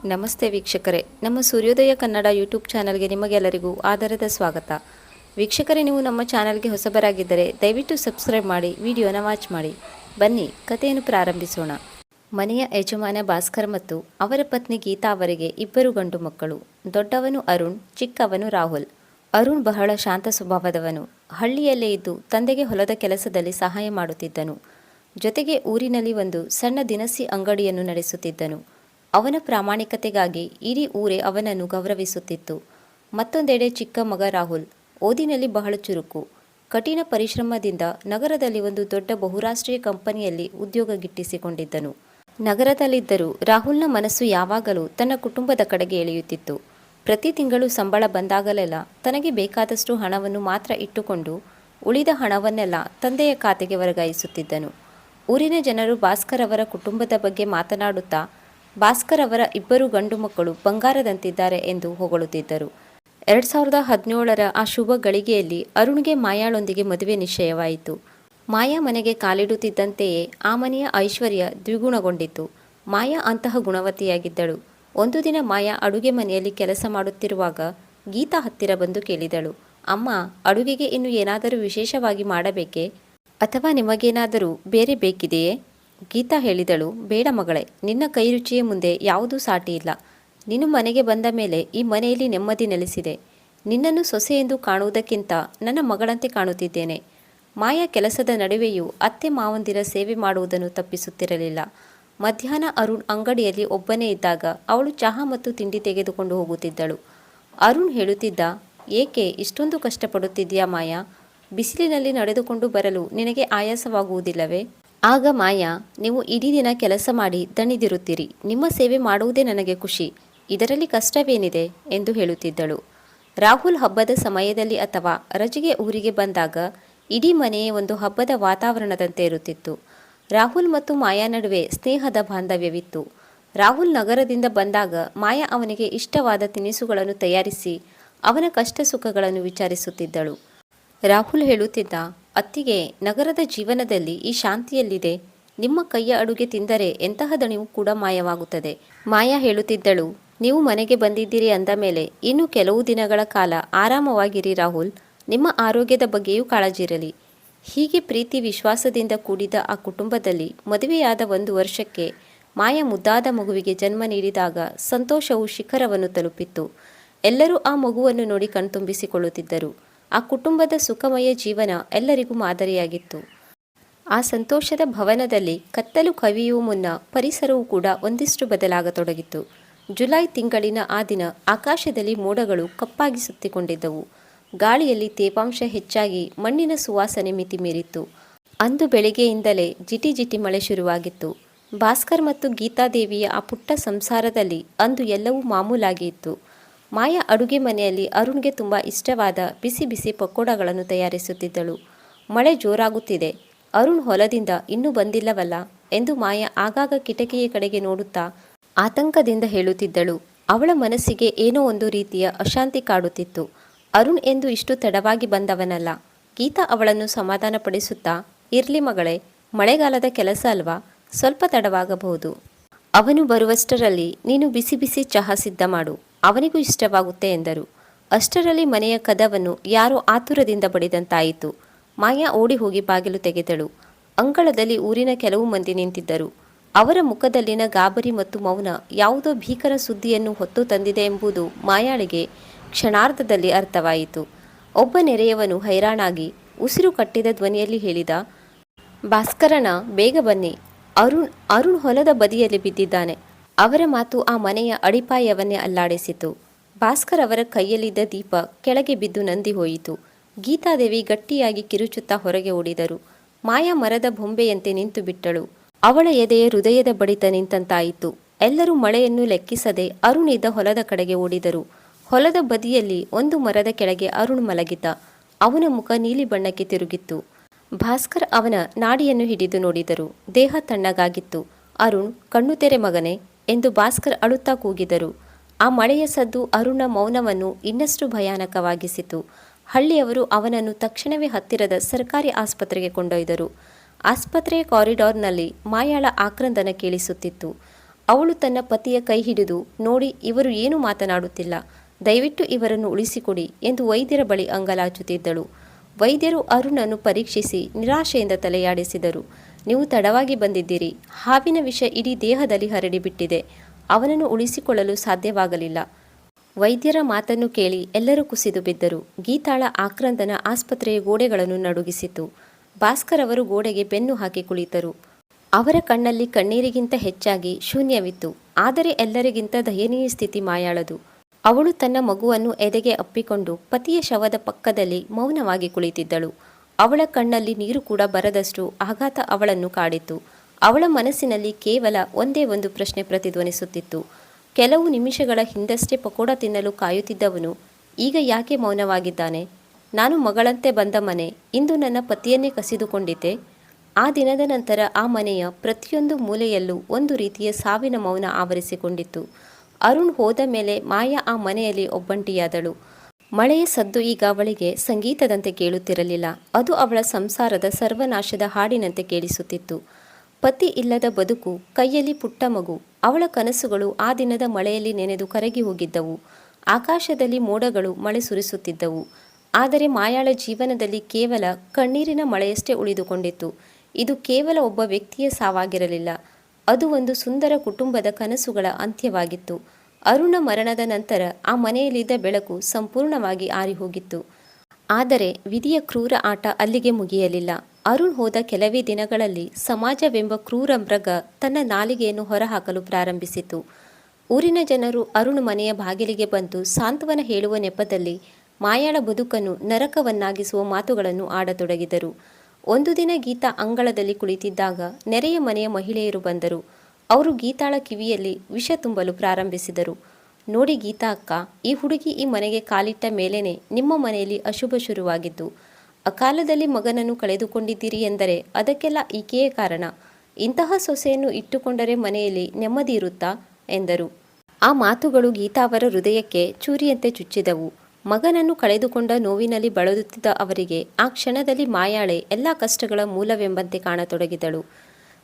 ನಮಸ್ತೆ ವೀಕ್ಷಕರೇ, ನಮ್ಮ ಸೂರ್ಯೋದಯ ಕನ್ನಡ ಯೂಟ್ಯೂಬ್ ಚಾನಲ್ಗೆ ನಿಮಗೆಲ್ಲರಿಗೂ ಆದರದ ಸ್ವಾಗತ. ವೀಕ್ಷಕರೇ, ನೀವು ನಮ್ಮ ಚಾನಲ್ಗೆ ಹೊಸಬರಾಗಿದ್ದರೆ ದಯವಿಟ್ಟು ಸಬ್ಸ್ಕ್ರೈಬ್ ಮಾಡಿ ವಿಡಿಯೋನ ವಾಚ್ ಮಾಡಿ. ಬನ್ನಿ ಕಥೆಯನ್ನು ಪ್ರಾರಂಭಿಸೋಣ. ಮನೆಯ ಯಜಮಾನ ಭಾಸ್ಕರ್ ಮತ್ತು ಅವರ ಪತ್ನಿ ಗೀತಾ ಅವರಿಗೆ ಇಬ್ಬರು ಗಂಡು ಮಕ್ಕಳು. ದೊಡ್ಡವನು ಅರುಣ್, ಚಿಕ್ಕವನು ರಾಹುಲ್. ಅರುಣ್ ಬಹಳ ಶಾಂತ ಸ್ವಭಾವದವನು. ಹಳ್ಳಿಯಲ್ಲೇ ಇದ್ದು ತಂದೆಗೆ ಹೊಲದ ಕೆಲಸದಲ್ಲಿ ಸಹಾಯ ಮಾಡುತ್ತಿದ್ದನು. ಜೊತೆಗೆ ಊರಿನಲ್ಲಿ ಒಂದು ಸಣ್ಣ ದಿನಸಿ ಅಂಗಡಿಯನ್ನು ನಡೆಸುತ್ತಿದ್ದನು. ಅವನ ಪ್ರಾಮಾಣಿಕತೆಗಾಗಿ ಇಡೀ ಊರೇ ಅವನನ್ನು ಗೌರವಿಸುತ್ತಿತ್ತು. ಮತ್ತೊಂದೆಡೆ ಚಿಕ್ಕ ಮಗ ರಾಹುಲ್ ಓದಿನಲ್ಲಿ ಬಹಳ ಚುರುಕು. ಕಠಿಣ ಪರಿಶ್ರಮದಿಂದ ನಗರದಲ್ಲಿ ಒಂದು ದೊಡ್ಡ ಬಹುರಾಷ್ಟ್ರೀಯ ಕಂಪನಿಯಲ್ಲಿ ಉದ್ಯೋಗ ಗಿಟ್ಟಿಸಿಕೊಂಡಿದ್ದನು. ನಗರದಲ್ಲಿದ್ದರೂ ರಾಹುಲ್ನ ಮನಸ್ಸು ಯಾವಾಗಲೂ ತನ್ನ ಕುಟುಂಬದ ಕಡೆಗೆ ಎಳೆಯುತ್ತಿತ್ತು. ಪ್ರತಿ ತಿಂಗಳು ಸಂಬಳ ಬಂದಾಗಲೆಲ್ಲ ತನಗೆ ಬೇಕಾದಷ್ಟು ಹಣವನ್ನು ಮಾತ್ರ ಇಟ್ಟುಕೊಂಡು ಉಳಿದ ಹಣವನ್ನೆಲ್ಲ ತಂದೆಯ ಖಾತೆಗೆ ವರ್ಗಾಯಿಸುತ್ತಿದ್ದನು. ಊರಿನ ಜನರು ಭಾಸ್ಕರ್ ಅವರ ಕುಟುಂಬದ ಬಗ್ಗೆ ಮಾತನಾಡುತ್ತಾ ಭಾಸ್ಕರ್ ಅವರ ಇಬ್ಬರು ಗಂಡು ಮಕ್ಕಳು ಬಂಗಾರದಂತಿದ್ದಾರೆ ಎಂದು ಹೊಗಳುತ್ತಿದ್ದರು. 2017ರ ಆ ಶುಭ ಗಳಿಗೆಯಲ್ಲಿ ಅರುಣ್ಗೆ ಮಾಯಾಳೊಂದಿಗೆ ಮದುವೆ ನಿಶ್ಚಯವಾಯಿತು. ಮಾಯಾ ಮನೆಗೆ ಕಾಲಿಡುತ್ತಿದ್ದಂತೆಯೇ ಆ ಮನೆಯ ಐಶ್ವರ್ಯ ದ್ವಿಗುಣಗೊಂಡಿತು. ಮಾಯಾ ಅಂತಹ ಗುಣವತಿಯಾಗಿದ್ದಳು. ಒಂದು ದಿನ ಮಾಯಾ ಅಡುಗೆ ಮನೆಯಲ್ಲಿ ಕೆಲಸ ಮಾಡುತ್ತಿರುವಾಗ ಗೀತಾ ಹತ್ತಿರ ಬಂದು ಕೇಳಿದಳು, ಅಮ್ಮ, ಅಡುಗೆಗೆ ಇನ್ನು ಏನಾದರೂ ವಿಶೇಷವಾಗಿ ಮಾಡಬೇಕೇ ಅಥವಾ ನಿಮಗೇನಾದರೂ ಬೇರೆ ಬೇಕಿದೆಯೇ? ಗೀತಾ ಹೇಳಿದಳು, ಬೇಡ ಮಗಳೇ, ನಿನ್ನ ಕೈ ರುಚಿಯ ಮುಂದೆ ಯಾವುದೂ ಸಾಟಿ ಇಲ್ಲ. ನೀನು ಮನೆಗೆ ಬಂದ ಮೇಲೆ ಈ ಮನೆಯಲ್ಲಿ ನೆಮ್ಮದಿ ನೆಲೆಸಿದೆ. ನಿನ್ನನ್ನು ಸೊಸೆ ಎಂದು ಕಾಣುವುದಕ್ಕಿಂತ ನನ್ನ ಮಗಳಂತೆ ಕಾಣುತ್ತಿದ್ದೇನೆ. ಮಾಯಾ ಕೆಲಸದ ನಡುವೆಯೂ ಅತ್ತೆ ಮಾವಂದಿರ ಸೇವೆ ಮಾಡುವುದನ್ನು ತಪ್ಪಿಸುತ್ತಿರಲಿಲ್ಲ. ಮಧ್ಯಾಹ್ನ ಅರುಣ್ ಅಂಗಡಿಯಲ್ಲಿ ಒಬ್ಬನೇ ಇದ್ದಾಗ ಅವಳು ಚಹಾ ಮತ್ತು ತಿಂಡಿ ತೆಗೆದುಕೊಂಡು ಹೋಗುತ್ತಿದ್ದಳು. ಅರುಣ್ ಹೇಳುತ್ತಿದ್ದ, ಏಕೆ ಇಷ್ಟೊಂದು ಕಷ್ಟಪಡುತ್ತಿದ್ದೀಯಾ ಮಾಯಾ? ಬಿಸಿಲಿನಲ್ಲಿ ನಡೆದುಕೊಂಡು ಬರಲು ನಿನಗೆ ಆಯಾಸವಾಗುವುದಿಲ್ಲವೇ? ಆಗ ಮಾಯಾ, ನೀವು ಇಡೀ ದಿನ ಕೆಲಸ ಮಾಡಿ ದಣಿದಿರುತ್ತೀರಿ. ನಿಮ್ಮ ಸೇವೆ ಮಾಡುವುದೇ ನನಗೆ ಖುಷಿ. ಇದರಲ್ಲಿ ಕಷ್ಟವೇನಿದೆ ಎಂದು ಹೇಳುತ್ತಿದ್ದಳು. ರಾಹುಲ್ ಹಬ್ಬದ ಸಮಯದಲ್ಲಿ ಅಥವಾ ರಜೆಗೆ ಊರಿಗೆ ಬಂದಾಗ ಇಡೀ ಮನೆಯೇ ಒಂದು ಹಬ್ಬದ ವಾತಾವರಣದಂತೆ ಇರುತ್ತಿತ್ತು. ರಾಹುಲ್ ಮತ್ತು ಮಾಯಾ ನಡುವೆ ಸ್ನೇಹದ ಬಾಂಧವ್ಯವಿತ್ತು. ರಾಹುಲ್ ನಗರದಿಂದ ಬಂದಾಗ ಮಾಯಾ ಅವನಿಗೆ ಇಷ್ಟವಾದ ತಿನಿಸುಗಳನ್ನು ತಯಾರಿಸಿ ಅವನ ಕಷ್ಟ ಸುಖಗಳನ್ನು ವಿಚಾರಿಸುತ್ತಿದ್ದಳು. ರಾಹುಲ್ ಹೇಳುತ್ತಿದ್ದ, ಅತ್ತಿಗೆ, ನಗರದ ಜೀವನದಲ್ಲಿ ಈ ಶಾಂತಿಯಲ್ಲಿದೆ. ನಿಮ್ಮ ಕೈಯ ಅಡುಗೆ ತಿಂದರೆ ಎಂತಹ ದಣಿವು ಕೂಡ ಮಾಯವಾಗುತ್ತದೆ. ಮಾಯಾ ಹೇಳುತ್ತಿದ್ದಳು, ನೀವು ಮನೆಗೆ ಬಂದಿದ್ದೀರಿ ಅಂದ ಮೇಲೆ ಇನ್ನು ಕೆಲವು ದಿನಗಳ ಕಾಲ ಆರಾಮವಾಗಿರಿ ರಾಹುಲ್. ನಿಮ್ಮ ಆರೋಗ್ಯದ ಬಗ್ಗೆಯೂ ಕಾಳಜಿ ಇರಲಿ. ಹೀಗೆ ಪ್ರೀತಿ ವಿಶ್ವಾಸದಿಂದ ಕೂಡಿದ ಆ ಕುಟುಂಬದಲ್ಲಿ ಮದುವೆಯಾದ 1 ವರ್ಷಕ್ಕೆ ಮಾಯಾ ಮುದ್ದಾದ ಮಗುವಿಗೆ ಜನ್ಮ ನೀಡಿದಾಗ ಸಂತೋಷವು ಶಿಖರವನ್ನು ತಲುಪಿತ್ತು. ಎಲ್ಲರೂ ಆ ಮಗುವನ್ನು ನೋಡಿ ಕಣ್ತುಂಬಿಸಿಕೊಳ್ಳುತ್ತಿದ್ದರು. ಆ ಕುಟುಂಬದ ಸುಖಮಯ ಜೀವನ ಎಲ್ಲರಿಗೂ ಮಾದರಿಯಾಗಿತ್ತು. ಆ ಸಂತೋಷದ ಭವನದಲ್ಲಿ ಕತ್ತಲು ಕವಿಯುವ ಮುನ್ನ ಪರಿಸರವೂ ಕೂಡ ಒಂದಿಷ್ಟು ಬದಲಾಗತೊಡಗಿತ್ತು. ಜುಲೈ ತಿಂಗಳಿನ ಆ ದಿನ ಆಕಾಶದಲ್ಲಿ ಮೋಡಗಳು ಕಪ್ಪಾಗಿ ಸುತ್ತಿಕೊಂಡಿದ್ದವು. ಗಾಳಿಯಲ್ಲಿ ತೇವಾಂಶ ಹೆಚ್ಚಾಗಿ ಮಣ್ಣಿನ ಸುವಾಸನೆ ಮಿತಿ ಮೀರಿತ್ತು. ಅಂದು ಬೆಳಿಗ್ಗೆಯಿಂದಲೇ ಜಿಟಿ ಜಿಟಿ ಮಳೆ ಶುರುವಾಗಿತ್ತು. ಭಾಸ್ಕರ್ ಮತ್ತು ಗೀತಾದೇವಿಯ ಆ ಪುಟ್ಟ ಸಂಸಾರದಲ್ಲಿ ಅಂದು ಎಲ್ಲವೂ ಮಾಮೂಲಾಗಿ ಇತ್ತು. ಮಾಯಾ ಅಡುಗೆ ಮನೆಯಲ್ಲಿ ಅರುಣ್ಗೆ ತುಂಬ ಇಷ್ಟವಾದ ಬಿಸಿ ಬಿಸಿ ಪಕೋಡಗಳನ್ನು ತಯಾರಿಸುತ್ತಿದ್ದಳು. ಮಳೆ ಜೋರಾಗುತ್ತಿದೆ. ಅರುಣ್ ಹೊಲದಿಂದ ಇನ್ನೂ ಬಂದಿಲ್ಲವಲ್ಲ ಎಂದು ಮಾಯಾ ಆಗಾಗ ಕಿಟಕಿಯ ಕಡೆಗೆ ನೋಡುತ್ತಾ ಆತಂಕದಿಂದ ಹೇಳುತ್ತಿದ್ದಳು. ಅವಳ ಮನಸ್ಸಿಗೆ ಏನೋ ಒಂದು ರೀತಿಯ ಅಶಾಂತಿ ಕಾಡುತ್ತಿತ್ತು. ಅರುಣ್ ಎಂದು ಇಷ್ಟು ತಡವಾಗಿ ಬಂದವನಲ್ಲ. ಗೀತಾ ಅವಳನ್ನು ಸಮಾಧಾನಪಡಿಸುತ್ತಾ, ಇರ್ಲಿ ಮಗಳೇ, ಮಳೆಗಾಲದ ಕೆಲಸ ಅಲ್ವಾ, ಸ್ವಲ್ಪ ತಡವಾಗಬಹುದು. ಅವನು ಬರುವಷ್ಟರಲ್ಲಿ ನೀನು ಬಿಸಿ ಬಿಸಿ ಚಹಾ ಸಿದ್ಧ ಮಾಡು, ಅವನಿಗೂ ಇಷ್ಟವಾಗುತ್ತೆ ಎಂದರು. ಅಷ್ಟರಲ್ಲಿ ಮನೆಯ ಕದವನ್ನು ಯಾರೋ ಆತುರದಿಂದ ಬಡಿದಂತಾಯಿತು. ಮಾಯಾ ಓಡಿ ಹೋಗಿ ಬಾಗಿಲು ತೆಗೆದಳು. ಅಂಗಳದಲ್ಲಿ ಊರಿನ ಕೆಲವು ಮಂದಿ ನಿಂತಿದ್ದರು. ಅವರ ಮುಖದಲ್ಲಿನ ಗಾಬರಿ ಮತ್ತು ಮೌನ ಯಾವುದೋ ಭೀಕರ ಸುದ್ದಿಯನ್ನು ಹೊತ್ತು ತಂದಿದೆ ಎಂಬುದು ಮಾಯಾಳಿಗೆ ಕ್ಷಣಾರ್ಧದಲ್ಲಿ ಅರ್ಥವಾಯಿತು. ಒಬ್ಬ ನೆರೆಯವನು ಹೈರಾಣಾಗಿ ಉಸಿರು ಕಟ್ಟಿದ ಧ್ವನಿಯಲ್ಲಿ ಹೇಳಿದ, ಭಾಸ್ಕರಣ್ಣ, ಬೇಗ ಬನ್ನಿ. ಅರುಣ್ ಹೊಲದ ಬದಿಯಲ್ಲಿ ಬಿದ್ದಿದ್ದಾನೆ. ಅವರ ಮಾತು ಆ ಮನೆಯ ಅಡಿಪಾಯವನ್ನೇ ಅಲ್ಲಾಡಿಸಿತು. ಭಾಸ್ಕರ್ ಅವರ ಕೈಯಲ್ಲಿದ್ದ ದೀಪ ಕೆಳಗೆ ಬಿದ್ದು ನಂದಿ ಹೋಯಿತು. ಗೀತಾದೇವಿ ಗಟ್ಟಿಯಾಗಿ ಕಿರುಚುತ್ತಾ ಹೊರಗೆ ಓಡಿದರು. ಮಾಯಾ ಮರದ ಬೊಂಬೆಯಂತೆ ನಿಂತು ಬಿಟ್ಟಳು. ಅವಳ ಎದೆಯ ಹೃದಯದ ಬಡಿತ ನಿಂತಂತಾಯಿತು. ಎಲ್ಲರೂ ಮಳೆಯನ್ನು ಲೆಕ್ಕಿಸದೆ ಅರುಣ್ ಇದ್ದ ಹೊಲದ ಕಡೆಗೆ ಓಡಿದರು. ಹೊಲದ ಬದಿಯಲ್ಲಿ ಒಂದು ಮರದ ಕೆಳಗೆ ಅರುಣ್ ಮಲಗಿದ್ದ. ಅವನ ಮುಖ ನೀಲಿ ಬಣ್ಣಕ್ಕೆ ತಿರುಗಿತ್ತು. ಭಾಸ್ಕರ್ ಅವನ ನಾಡಿಯನ್ನು ಹಿಡಿದು ನೋಡಿದರು. ದೇಹ ತಣ್ಣಗಾಗಿತ್ತು. ಅರುಣ್, ಕಣ್ಣು ತೆರೆ ಮಗನೇ ಎಂದು ಭಾಸ್ಕರ್ ಅಳುತ್ತಾ ಕೂಗಿದರು. ಆ ಮಳೆಯ ಸದ್ದು ಅರುಣ್ನ ಮೌನವನ್ನು ಇನ್ನಷ್ಟು ಭಯಾನಕವಾಗಿಸಿತು. ಹಳ್ಳಿಯವರು ಅವನನ್ನು ತಕ್ಷಣವೇ ಹತ್ತಿರದ ಸರ್ಕಾರಿ ಆಸ್ಪತ್ರೆಗೆ ಕೊಂಡೊಯ್ದರು. ಆಸ್ಪತ್ರೆಯ ಕಾರಿಡಾರ್ನಲ್ಲಿ ಮಾಯಾಳ ಆಕ್ರಂದನ ಕೇಳಿಸುತ್ತಿತ್ತು. ಅವಳು ತನ್ನ ಪತಿಯ ಕೈ ಹಿಡಿದು, ನೋಡಿ ಇವರು ಏನು ಮಾತನಾಡುತ್ತಿಲ್ಲ, ದಯವಿಟ್ಟು ಇವರನ್ನು ಉಳಿಸಿಕೊಡಿ ಎಂದು ವೈದ್ಯರ ಬಳಿ ಅಂಗಲಾಚುತ್ತಿದ್ದಳು. ವೈದ್ಯರು ಅರುಣನ್ನು ಪರೀಕ್ಷಿಸಿ ನಿರಾಶೆಯಿಂದ ತಲೆಯಾಡಿಸಿದರು. ನೀವು ತಡವಾಗಿ ಬಂದಿದ್ದೀರಿ. ಹಾವಿನ ವಿಷ ಇಡೀ ದೇಹದಲ್ಲಿ ಹರಡಿಬಿಟ್ಟಿದೆ. ಅವನನ್ನು ಉಳಿಸಿಕೊಳ್ಳಲು ಸಾಧ್ಯವಾಗಲಿಲ್ಲ. ವೈದ್ಯರ ಮಾತನ್ನು ಕೇಳಿ ಎಲ್ಲರೂ ಕುಸಿದು ಬಿದ್ದರು. ಗೀತಾಳ ಆಕ್ರಂದನ ಆಸ್ಪತ್ರೆಯ ಗೋಡೆಗಳನ್ನು ನಡುಗಿಸಿತು. ಭಾಸ್ಕರ್ ಅವರು ಗೋಡೆಗೆ ಬೆನ್ನು ಹಾಕಿ ಕುಳಿತರು. ಅವರ ಕಣ್ಣಲ್ಲಿ ಕಣ್ಣೀರಿಗಿಂತ ಹೆಚ್ಚಾಗಿ ಶೂನ್ಯವಿತ್ತು. ಆದರೆ ಎಲ್ಲರಿಗಿಂತ ದಯನೀಯ ಸ್ಥಿತಿ ಮಾಯಾಳದು. ಅವಳು ತನ್ನ ಮಗುವನ್ನು ಎದೆಗೆ ಅಪ್ಪಿಕೊಂಡು ಪತಿಯ ಶವದ ಪಕ್ಕದಲ್ಲಿ ಮೌನವಾಗಿ ಕುಳಿತಿದ್ದಳು. ಅವಳ ಕಣ್ಣಲ್ಲಿ ನೀರು ಕೂಡ ಬರದಷ್ಟು ಆಘಾತ ಅವಳನ್ನು ಕಾಡಿತು. ಅವಳ ಮನಸ್ಸಿನಲ್ಲಿ ಕೇವಲ ಒಂದೇ ಒಂದು ಪ್ರಶ್ನೆ ಪ್ರತಿಧ್ವನಿಸುತ್ತಿತ್ತು. ಕೆಲವು ನಿಮಿಷಗಳ ಹಿಂದಷ್ಟೇ ಪಕೋಡ ತಿನ್ನಲು ಕಾಯುತ್ತಿದ್ದವನು ಈಗ ಯಾಕೆ ಮೌನವಾಗಿದ್ದಾನೆ? ನಾನು ಮಗಳಂತೆ ಬಂದ ಮನೆ, ಇಂದು ನನ್ನ ಪತಿಯನ್ನೇ ಕಸಿದುಕೊಂಡಿದ್ದೆ. ಆ ದಿನದ ನಂತರ ಆ ಮನೆಯ ಪ್ರತಿಯೊಂದು ಮೂಲೆಯಲ್ಲೂ ಒಂದು ರೀತಿಯ ಸಾವಿನ ಮೌನ ಆವರಿಸಿಕೊಂಡಿತ್ತು. ಅರುಣ್ ಹೋದ ಮೇಲೆ ಮಾಯಾ ಆ ಮನೆಯಲ್ಲಿ ಒಬ್ಬಂಟಿಯಾದಳು. ಮಳೆಯ ಸದ್ದು ಈಗ ಅವಳಿಗೆ ಸಂಗೀತದಂತೆ ಕೇಳುತ್ತಿರಲಿಲ್ಲ. ಅದು ಅವಳ ಸಂಸಾರದ ಸರ್ವನಾಶದ ಹಾಡಿನಂತೆ ಕೇಳಿಸುತ್ತಿತ್ತು. ಪತಿ ಇಲ್ಲದ ಬದುಕು, ಕೈಯಲ್ಲಿ ಪುಟ್ಟ ಮಗು. ಅವಳ ಕನಸುಗಳು ಆ ದಿನದ ಮಳೆಯಲ್ಲಿ ನೆನೆದು ಕರಗಿ ಹೋಗಿದ್ದವು. ಆಕಾಶದಲ್ಲಿ ಮೋಡಗಳು ಮಳೆ ಸುರಿಸುತ್ತಿದ್ದವು. ಆದರೆ ಮಾಯಾಳ ಜೀವನದಲ್ಲಿ ಕೇವಲ ಕಣ್ಣೀರಿನ ಮಳೆಯಷ್ಟೇ ಉಳಿದುಕೊಂಡಿತ್ತು. ಇದು ಕೇವಲ ಒಬ್ಬ ವ್ಯಕ್ತಿಯ ಸಾವಾಗಿರಲಿಲ್ಲ. ಅದು ಒಂದು ಸುಂದರ ಕುಟುಂಬದ ಕನಸುಗಳ ಅಂತ್ಯವಾಗಿತ್ತು. ಅರುಣ ಮರಣದ ನಂತರ ಆ ಮನೆಯಲ್ಲಿದ್ದ ಬೆಳಕು ಸಂಪೂರ್ಣವಾಗಿ ಆರಿಹೋಗಿತ್ತು. ಆದರೆ ವಿಧಿಯ ಕ್ರೂರ ಆಟ ಅಲ್ಲಿಗೆ ಮುಗಿಯಲಿಲ್ಲ. ಅರುಣ್ ಹೋದ ಕೆಲವೇ ದಿನಗಳಲ್ಲಿ ಸಮಾಜವೆಂಬ ಕ್ರೂರ ಮೃಗ ತನ್ನ ನಾಲಿಗೆಯನ್ನು ಹೊರಹಾಕಲು ಪ್ರಾರಂಭಿಸಿತು. ಊರಿನ ಜನರು ಅರುಣ್ ಮನೆಯ ಬಾಗಿಲಿಗೆ ಬಂದು ಸಾಂತ್ವನ ಹೇಳುವ ನೆಪದಲ್ಲಿ ಮಾಯಾಳ ಬದುಕನ್ನು ನರಕವನ್ನಾಗಿಸುವ ಮಾತುಗಳನ್ನು ಆಡತೊಡಗಿದರು. ಒಂದು ದಿನ ಗೀತಾ ಅಂಗಳದಲ್ಲಿ ಕುಳಿತಿದ್ದಾಗ ನೆರೆಯ ಮನೆಯ ಮಹಿಳೆಯರು ಬಂದರು. ಅವರು ಗೀತಾಳ ಕಿವಿಯಲ್ಲಿ ವಿಷ ತುಂಬಲು ಪ್ರಾರಂಭಿಸಿದರು. ನೋಡಿ ಗೀತಾ ಅಕ್ಕ, ಈ ಹುಡುಗಿ ಈ ಮನೆಗೆ ಕಾಲಿಟ್ಟ ಮೇಲೇನೆ ನಿಮ್ಮ ಮನೆಯಲ್ಲಿ ಅಶುಭ ಶುರುವಾಗಿದ್ದು. ಅಕಾಲದಲ್ಲಿ ಮಗನನ್ನು ಕಳೆದುಕೊಂಡಿದ್ದೀರಿ ಎಂದರೆ ಅದಕ್ಕೆಲ್ಲ ಈಕೆಯೇ ಕಾರಣ. ಇಂತಹ ಸೊಸೆಯನ್ನು ಇಟ್ಟುಕೊಂಡರೆ ಮನೆಯಲ್ಲಿ ನೆಮ್ಮದಿ ಇರುತ್ತಾ ಎಂದರು. ಆ ಮಾತುಗಳು ಗೀತಾ ಅವರ ಹೃದಯಕ್ಕೆ ಚೂರಿಯಂತೆ ಚುಚ್ಚಿದವು. ಮಗನನ್ನು ಕಳೆದುಕೊಂಡ ನೋವಿನಲ್ಲಿ ಬಳಲುತ್ತಿದ್ದ ಅವರಿಗೆ ಆ ಕ್ಷಣದಲ್ಲಿ ಮಾಯಾಳೆ ಎಲ್ಲ ಕಷ್ಟಗಳ ಮೂಲವೆಂಬಂತೆ ಕಾಣತೊಡಗಿದಳು.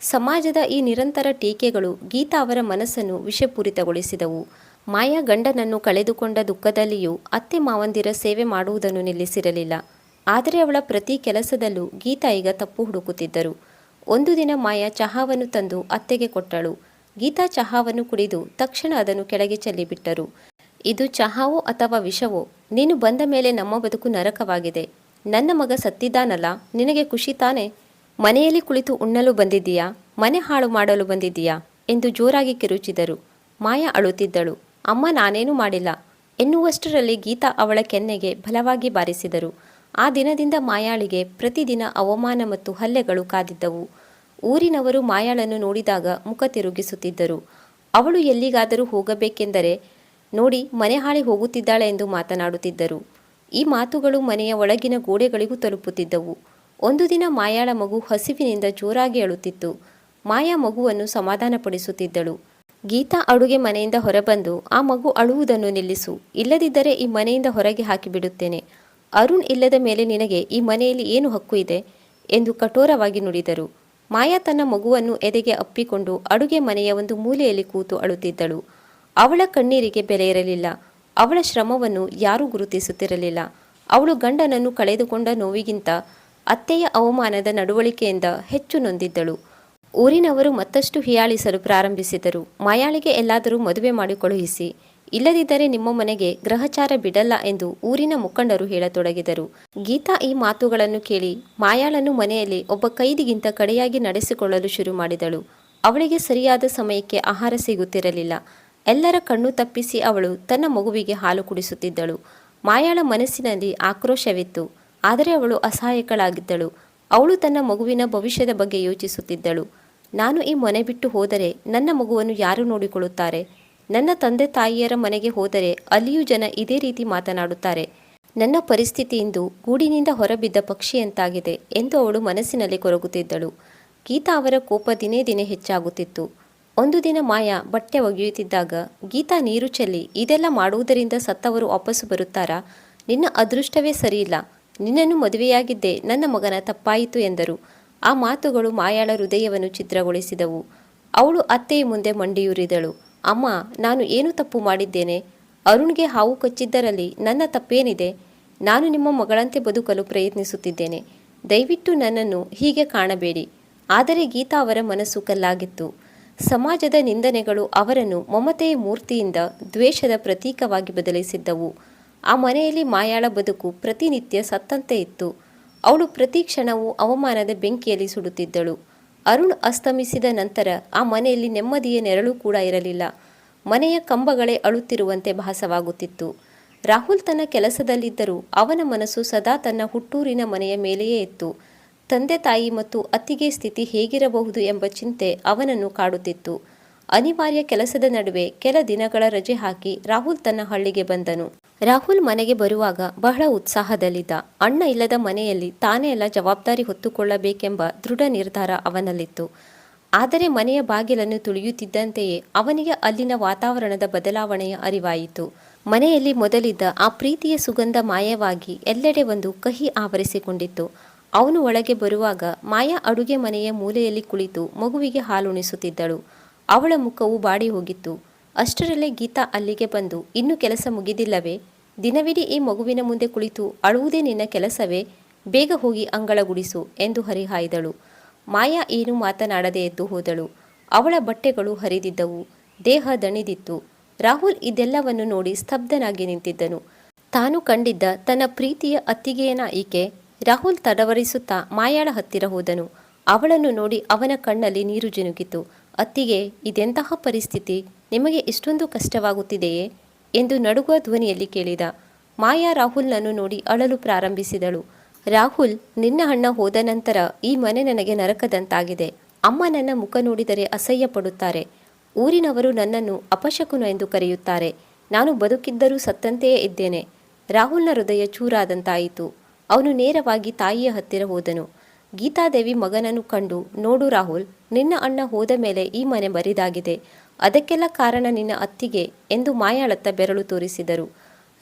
ಸಮಾಜದ ಈ ನಿರಂತರ ಟೀಕೆಗಳು ಗೀತಾ ಅವರ ಮನಸ್ಸನ್ನು ವಿಷಪೂರಿತಗೊಳಿಸಿದವು. ಮಾಯಾ ಗಂಡನನ್ನು ಕಳೆದುಕೊಂಡ ದುಃಖದಲ್ಲಿಯೂ ಅತ್ತೆ ಮಾವಂದಿರ ಸೇವೆ ಮಾಡುವುದನ್ನು ನಿಲ್ಲಿಸಿರಲಿಲ್ಲ. ಆದರೆ ಅವಳ ಪ್ರತಿ ಕೆಲಸದಲ್ಲೂ ಗೀತಾ ಈಗ ತಪ್ಪು ಹುಡುಕುತ್ತಿದ್ದರು. ಒಂದು ದಿನ ಮಾಯಾ ಚಹಾವನ್ನು ತಂದು ಅತ್ತೆಗೆ ಕೊಟ್ಟಳು. ಗೀತಾ ಚಹಾವನ್ನು ಕುಡಿದು ತಕ್ಷಣ ಅದನ್ನು ಕೆಳಗೆ ಚೆಲ್ಲಿಬಿಟ್ಟರು. ಇದು ಚಹಾವೋ ಅಥವಾ ವಿಷವೋ? ನೀನು ಬಂದ ಮೇಲೆ ನಮ್ಮ ಬದುಕು ನರಕವಾಗಿದೆ. ನನ್ನ ಮಗ ಸತ್ತಿದ್ದಾನಲ್ಲ, ನಿನಗೆ ಖುಷಿ ತಾನೆ? ಮನೆಯಲ್ಲಿ ಕುಳಿತು ಉಣ್ಣಲು ಬಂದಿದ್ದೀಯಾ? ಮನೆ ಹಾಳು ಮಾಡಲು ಬಂದಿದ್ದೀಯಾ ಎಂದು ಜೋರಾಗಿ ಕಿರುಚಿದರು. ಮಾಯಾ ಅಳುತ್ತಿದ್ದಳು. ಅಮ್ಮ, ನಾನೇನೂ ಮಾಡಿಲ್ಲ ಎನ್ನುವಷ್ಟರಲ್ಲಿ ಗೀತಾ ಅವಳ ಕೆನ್ನೆಗೆ ಬಲವಾಗಿ ಬಾರಿಸಿದರು. ಆ ದಿನದಿಂದ ಮಾಯಾಳಿಗೆ ಪ್ರತಿದಿನ ಅವಮಾನ ಮತ್ತು ಹಲ್ಲೆಗಳು ಕಾದಿದ್ದವು. ಊರಿನವರು ಮಾಯಾಳನ್ನು ನೋಡಿದಾಗ ಮುಖ ತಿರುಗಿಸುತ್ತಿದ್ದರು. ಅವಳು ಎಲ್ಲಿಗಾದರೂ ಹೋಗಬೇಕೆಂದರೆ ನೋಡಿ ಮನೆ ಹಾಳಿ ಹೋಗುತ್ತಿದ್ದಾಳೆ ಎಂದು ಮಾತನಾಡುತ್ತಿದ್ದರು. ಈ ಮಾತುಗಳು ಮನೆಯ ಒಳಗಿನ ಗೋಡೆಗಳಿಗೂ ತಲುಪುತ್ತಿದ್ದವು. ಒಂದು ದಿನ ಮಾಯಾಳ ಮಗು ಹಸಿವಿನಿಂದ ಜೋರಾಗಿ ಅಳುತ್ತಿತ್ತು. ಮಾಯಾ ಮಗುವನ್ನು ಸಮಾಧಾನಪಡಿಸುತ್ತಿದ್ದಳು. ಗೀತಾ ಅಡುಗೆ ಮನೆಯಿಂದ ಹೊರಬಂದು, ಆ ಮಗು ಅಳುವುದನ್ನು ನಿಲ್ಲಿಸು, ಇಲ್ಲದಿದ್ದರೆ ಈ ಮನೆಯಿಂದ ಹೊರಗೆ ಹಾಕಿಬಿಡುತ್ತೇನೆ. ಅರುಣ್ ಇಲ್ಲದ ಮೇಲೆ ನಿನಗೆ ಈ ಮನೆಯಲ್ಲಿ ಏನು ಹಕ್ಕು ಇದೆ ಎಂದು ಕಠೋರವಾಗಿ ನುಡಿದರು. ಮಾಯಾ ತನ್ನ ಮಗುವನ್ನು ಎದೆಗೆ ಅಪ್ಪಿಕೊಂಡು ಅಡುಗೆ ಮನೆಯ ಒಂದು ಮೂಲೆಯಲ್ಲಿ ಕೂತು ಅಳುತ್ತಿದ್ದಳು. ಅವಳ ಕಣ್ಣೀರಿಗೆ ಬೆಲೆ ಇರಲಿಲ್ಲ. ಅವಳ ಶ್ರಮವನ್ನು ಯಾರೂ ಗುರುತಿಸುತ್ತಿರಲಿಲ್ಲ. ಅವಳು ಗಂಡನನ್ನು ಕಳೆದುಕೊಂಡ ನೋವಿಗಿಂತ ಅತ್ತೆಯ ಅವಮಾನದ ನಡವಳಿಕೆಯಿಂದ ಹೆಚ್ಚು ನೊಂದಿದ್ದಳು. ಊರಿನವರು ಮತ್ತಷ್ಟು ಹೀಯಾಳಿಸಲು ಪ್ರಾರಂಭಿಸಿದರು. ಮಾಯಾಳಿಗೆ ಎಲ್ಲಾದರೂ ಮದುವೆ ಮಾಡಿ ಕಳುಹಿಸಿ, ಇಲ್ಲದಿದ್ದರೆ ನಿಮ್ಮ ಮನೆಗೆ ಗ್ರಹಚಾರ ಬಿಡಲ್ಲ ಎಂದು ಊರಿನ ಮುಖಂಡರು ಹೇಳತೊಡಗಿದರು. ಗೀತಾ ಈ ಮಾತುಗಳನ್ನು ಕೇಳಿ ಮಾಯಾಳನ್ನು ಮನೆಯಲ್ಲಿ ಒಬ್ಬ ಕೈದಿಗಿಂತ ಕಡೆಯಾಗಿ ನಡೆಸಿಕೊಳ್ಳಲು ಶುರು ಮಾಡಿದಳು. ಅವಳಿಗೆ ಸರಿಯಾದ ಸಮಯಕ್ಕೆ ಆಹಾರ ಸಿಗುತ್ತಿರಲಿಲ್ಲ. ಎಲ್ಲರ ಕಣ್ಣು ತಪ್ಪಿಸಿ ಅವಳು ತನ್ನ ಮಗುವಿಗೆ ಹಾಲು ಕುಡಿಸುತ್ತಿದ್ದಳು. ಮಾಯಾಳ ಮನಸ್ಸಿನಲ್ಲಿ ಆಕ್ರೋಶವಿತ್ತು. ಆದರೆ ಅವಳು ಅಸಹಾಯಕಳಾಗಿದ್ದಳು. ಅವಳು ತನ್ನ ಮಗುವಿನ ಭವಿಷ್ಯದ ಬಗ್ಗೆ ಯೋಚಿಸುತ್ತಿದ್ದಳು. ನಾನು ಈ ಮನೆ ಬಿಟ್ಟು ಹೋದರೆ ನನ್ನ ಮಗುವನ್ನು ಯಾರು ನೋಡಿಕೊಳ್ಳುತ್ತಾರೆ? ನನ್ನ ತಂದೆ ತಾಯಿಯರ ಮನೆಗೆ ಹೋದರೆ ಅಲ್ಲಿಯೂ ಜನ ಇದೇ ರೀತಿ ಮಾತನಾಡುತ್ತಾರೆ. ನನ್ನ ಪರಿಸ್ಥಿತಿ ಇಂದು ಗೂಡಿನಿಂದ ಹೊರಬಿದ್ದ ಪಕ್ಷಿಯಂತಾಗಿದೆ ಎಂದು ಅವಳು ಮನಸ್ಸಿನಲ್ಲಿ ಕೊರಗುತ್ತಿದ್ದಳು. ಗೀತಾ ಅವರ ಕೋಪ ದಿನೇ ದಿನೇ ಹೆಚ್ಚಾಗುತ್ತಿತ್ತು. ಒಂದು ದಿನ ಮಾಯಾ ಬಟ್ಟೆ ಒಗೆಯುತ್ತಿದ್ದಾಗ ಗೀತಾ ನೀರು ಚೆಲ್ಲಿ, ಇದೆಲ್ಲ ಮಾಡುವುದರಿಂದ ಸತ್ತವರು ವಾಪಸ್ಸು ಬರುತ್ತಾರಾ? ನಿನ್ನ ಅದೃಷ್ಟವೇ ಸರಿಯಿಲ್ಲ. ನಿನ್ನನ್ನು ಮದುವೆಯಾಗಿದ್ದೇ ನನ್ನ ಮಗನ ತಪ್ಪಾಯಿತು ಎಂದರು. ಆ ಮಾತುಗಳು ಮಾಯಾಳ ಹೃದಯವನ್ನು ಛಿದ್ರಗೊಳಿಸಿದವು. ಅವಳು ಅತ್ತೆಯ ಮುಂದೆ ಮಂಡಿಯೂರಿದಳು. ಅಮ್ಮ, ನಾನು ಏನು ತಪ್ಪು ಮಾಡಿದ್ದೇನೆ? ಅರುಣ್ಗೆ ಹಾವು ಕಚ್ಚಿದ್ದರಲ್ಲಿ ನನ್ನ ತಪ್ಪೇನಿದೆ? ನಾನು ನಿಮ್ಮ ಮಗಳಂತೆ ಬದುಕಲು ಪ್ರಯತ್ನಿಸುತ್ತಿದ್ದೇನೆ. ದಯವಿಟ್ಟು ನನ್ನನ್ನು ಹೀಗೆ ಕಾಣಬೇಡಿ. ಆದರೆ ಗೀತಾ ಅವರ ಮನಸ್ಸು ಕಲ್ಲಾಗಿತ್ತು. ಸಮಾಜದ ನಿಂದನೆಗಳು ಅವರನ್ನು ಮಮತೆಯ ಮೂರ್ತಿಯಿಂದ ದ್ವೇಷದ ಪ್ರತೀಕವಾಗಿ ಬದಲಿಸಿದ್ದವು. ಆ ಮನೆಯಲ್ಲಿ ಮಾಯಾಳ ಬದುಕು ಪ್ರತಿನಿತ್ಯ ಸತ್ತಂತೆ ಇತ್ತು. ಅವಳು ಪ್ರತಿ ಕ್ಷಣವೂ ಅವಮಾನದ ಬೆಂಕಿಯಲ್ಲಿ ಸುಡುತ್ತಿದ್ದಳು. ಅರುಣ್ ಅಸ್ತಮಿಸಿದ ನಂತರ ಆ ಮನೆಯಲ್ಲಿ ನೆಮ್ಮದಿಯ ನೆರಳು ಕೂಡ ಇರಲಿಲ್ಲ. ಮನೆಯ ಕಂಬಗಳೇ ಅಳುತ್ತಿರುವಂತೆ ಭಾಸವಾಗುತ್ತಿತ್ತು. ರಾಹುಲ್ ತನ್ನ ಕೆಲಸದಲ್ಲಿದ್ದರೂ ಅವನ ಮನಸ್ಸು ಸದಾ ತನ್ನ ಹುಟ್ಟೂರಿನ ಮನೆಯ ಮೇಲೆಯೇ ಇತ್ತು. ತಂದೆ ತಾಯಿ ಮತ್ತು ಅತ್ತಿಗೆ ಸ್ಥಿತಿ ಹೇಗಿರಬಹುದು ಎಂಬ ಚಿಂತೆ ಅವನನ್ನು ಕಾಡುತ್ತಿತ್ತು. ಅನಿವಾರ್ಯ ಕೆಲಸದ ನಡುವೆ ಕೆಲ ದಿನಗಳ ರಜೆ ಹಾಕಿ ರಾಹುಲ್ ತನ್ನ ಹಳ್ಳಿಗೆ ಬಂದನು. ರಾಹುಲ್ ಮನೆಗೆ ಬರುವಾಗ ಬಹಳ ಉತ್ಸಾಹದಲ್ಲಿದ್ದ. ಅಣ್ಣ ಇಲ್ಲದ ಮನೆಯಲ್ಲಿ ತಾನೇ ಎಲ್ಲ ಜವಾಬ್ದಾರಿ ಹೊತ್ತುಕೊಳ್ಳಬೇಕೆಂಬ ದೃಢ ನಿರ್ಧಾರ ಅವನಲ್ಲಿತ್ತು. ಆದರೆ ಮನೆಯ ಬಾಗಿಲನ್ನು ತುಳಿಯುತ್ತಿದ್ದಂತೆಯೇ ಅವನಿಗೆ ಅಲ್ಲಿನ ವಾತಾವರಣದ ಬದಲಾವಣೆಯ ಅರಿವಾಯಿತು. ಮನೆಯಲ್ಲಿ ಮೊದಲಿದ್ದ ಆ ಪ್ರೀತಿಯ ಸುಗಂಧ ಮಾಯವಾಗಿ ಎಲ್ಲೆಡೆ ಒಂದು ಕಹಿ ಆವರಿಸಿಕೊಂಡಿತ್ತು. ಅವನು ಒಳಗೆ ಬರುವಾಗ ಮಾಯಾ ಅಡುಗೆ ಮನೆಯ ಮೂಲೆಯಲ್ಲಿ ಕುಳಿತು ಮಗುವಿಗೆ ಹಾಲುಣಿಸುತ್ತಿದ್ದಳು. ಅವಳ ಮುಖವು ಬಾಡಿ ಹೋಗಿತ್ತು. ಅಷ್ಟರಲ್ಲೇ ಗೀತಾ ಅಲ್ಲಿಗೆ ಬಂದು, ಇನ್ನೂ ಕೆಲಸ ಮುಗಿದಿಲ್ಲವೇ? ದಿನವಿಡೀ ಈ ಮಗುವಿನ ಮುಂದೆ ಕುಳಿತು ಅಳುವುದೇ ನಿನ್ನ ಕೆಲಸವೇ? ಬೇಗ ಹೋಗಿ ಅಂಗಳ ಗುಡಿಸು ಎಂದು ಹರಿಹಾಯ್ದಳು. ಮಾಯಾ ಏನೂ ಮಾತನಾಡದೆ ಎದ್ದು ಹೋದಳು. ಅವಳ ಬಟ್ಟೆಗಳು ಹರಿದಿದ್ದವು, ದೇಹ ದಣಿದಿತ್ತು. ರಾಹುಲ್ ಇದೆಲ್ಲವನ್ನು ನೋಡಿ ಸ್ತಬ್ಧನಾಗಿ ನಿಂತಿದ್ದನು. ತಾನು ಕಂಡಿದ್ದ ತನ್ನ ಪ್ರೀತಿಯ ಅತ್ತಿಗೆಯನ ಈಕೆ? ರಾಹುಲ್ ತಡವರಿಸುತ್ತಾ ಮಾಯಾಳ ಹತ್ತಿರ ಹೋದನು. ಅವಳನ್ನು ನೋಡಿ ಅವನ ಕಣ್ಣಲ್ಲಿ ನೀರು ಜಿನುಗಿತು. ಅತ್ತಿಗೆ, ಇದೆಂತಹ ಪರಿಸ್ಥಿತಿ? ನಿಮಗೆ ಇಷ್ಟೊಂದು ಕಷ್ಟವಾಗುತ್ತಿದೆಯೇ ಎಂದು ನಡುಗುವ ಧ್ವನಿಯಲ್ಲಿ ಕೇಳಿದ. ಮಾಯಾ ರಾಹುಲ್ನನ್ನು ನೋಡಿ ಅಳಲು ಪ್ರಾರಂಭಿಸಿದಳು. ರಾಹುಲ್, ನಿನ್ನ ಅಣ್ಣ ಹೋದ ನಂತರ ಈ ಮನೆ ನನಗೆ ನರಕದಂತಾಗಿದೆ. ಅಮ್ಮ ನನ್ನ ಮುಖ ನೋಡಿದರೆ ಅಸಹ್ಯ ಪಡುತ್ತಾರೆ. ಊರಿನವರು ನನ್ನನ್ನು ಅಪಶಕುನ ಎಂದು ಕರೆಯುತ್ತಾರೆ. ನಾನು ಬದುಕಿದ್ದರೂ ಸತ್ತಂತೆಯೇ ಇದ್ದೇನೆ. ರಾಹುಲ್ನ ಹೃದಯ ಚೂರಾದಂತಾಯಿತು. ಅವನು ನೇರವಾಗಿ ತಾಯಿಯ ಹತ್ತಿರ ಹೋದನು. ಗೀತಾದೇವಿ ಮಗನನ್ನು ಕಂಡು, ನೋಡು ರಾಹುಲ್, ನಿನ್ನ ಅಣ್ಣ ಹೋದ ಮೇಲೆ ಈ ಮನೆ ಬರಿದಾಗಿದೆ. ಅದಕ್ಕೆಲ್ಲ ಕಾರಣ ನಿನ್ನ ಅತ್ತಿಗೆ ಎಂದು ಮಾಯಾಳತ್ತ ಬೆರಳು ತೋರಿಸಿದರು.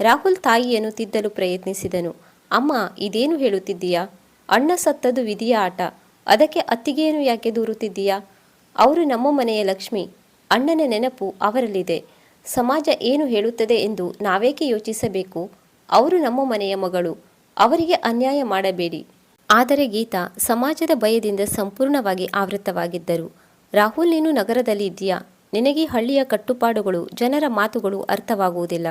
ರಾಹುಲ್ ತಾಯಿಯನ್ನು ತಿದ್ದಲು ಪ್ರಯತ್ನಿಸಿದನು. ಅಮ್ಮ, ಇದೇನು ಹೇಳುತ್ತಿದ್ದೀಯಾ? ಅಣ್ಣ ಸತ್ತದು ವಿಧಿಯ ಆಟ. ಅದಕ್ಕೆ ಅತ್ತಿಗೆಯನ್ನು ಯಾಕೆ ದೂರುತ್ತಿದ್ದೀಯಾ? ಅವರು ನಮ್ಮ ಮನೆಯ ಲಕ್ಷ್ಮಿ. ಅಣ್ಣನ ನೆನಪು ಅವರಲ್ಲಿದೆ. ಸಮಾಜ ಏನು ಹೇಳುತ್ತದೆ ಎಂದು ನಾವೇಕೆ ಯೋಚಿಸಬೇಕು? ಅವರು ನಮ್ಮ ಮನೆಯ ಮಗಳು. ಅವರಿಗೆ ಅನ್ಯಾಯ ಮಾಡಬೇಡಿ. ಆದರೆ ಗೀತಾ ಸಮಾಜದ ಭಯದಿಂದ ಸಂಪೂರ್ಣವಾಗಿ ಆವೃತವಾಗಿದ್ದರು. ರಾಹುಲ್, ನೀನು ನಗರದಲ್ಲಿ ಇದ್ದೀಯಾ? ನಿನಗೆ ಹಳ್ಳಿಯ ಕಟ್ಟುಪಾಡುಗಳು, ಜನರ ಮಾತುಗಳು ಅರ್ಥವಾಗುವುದಿಲ್ಲ.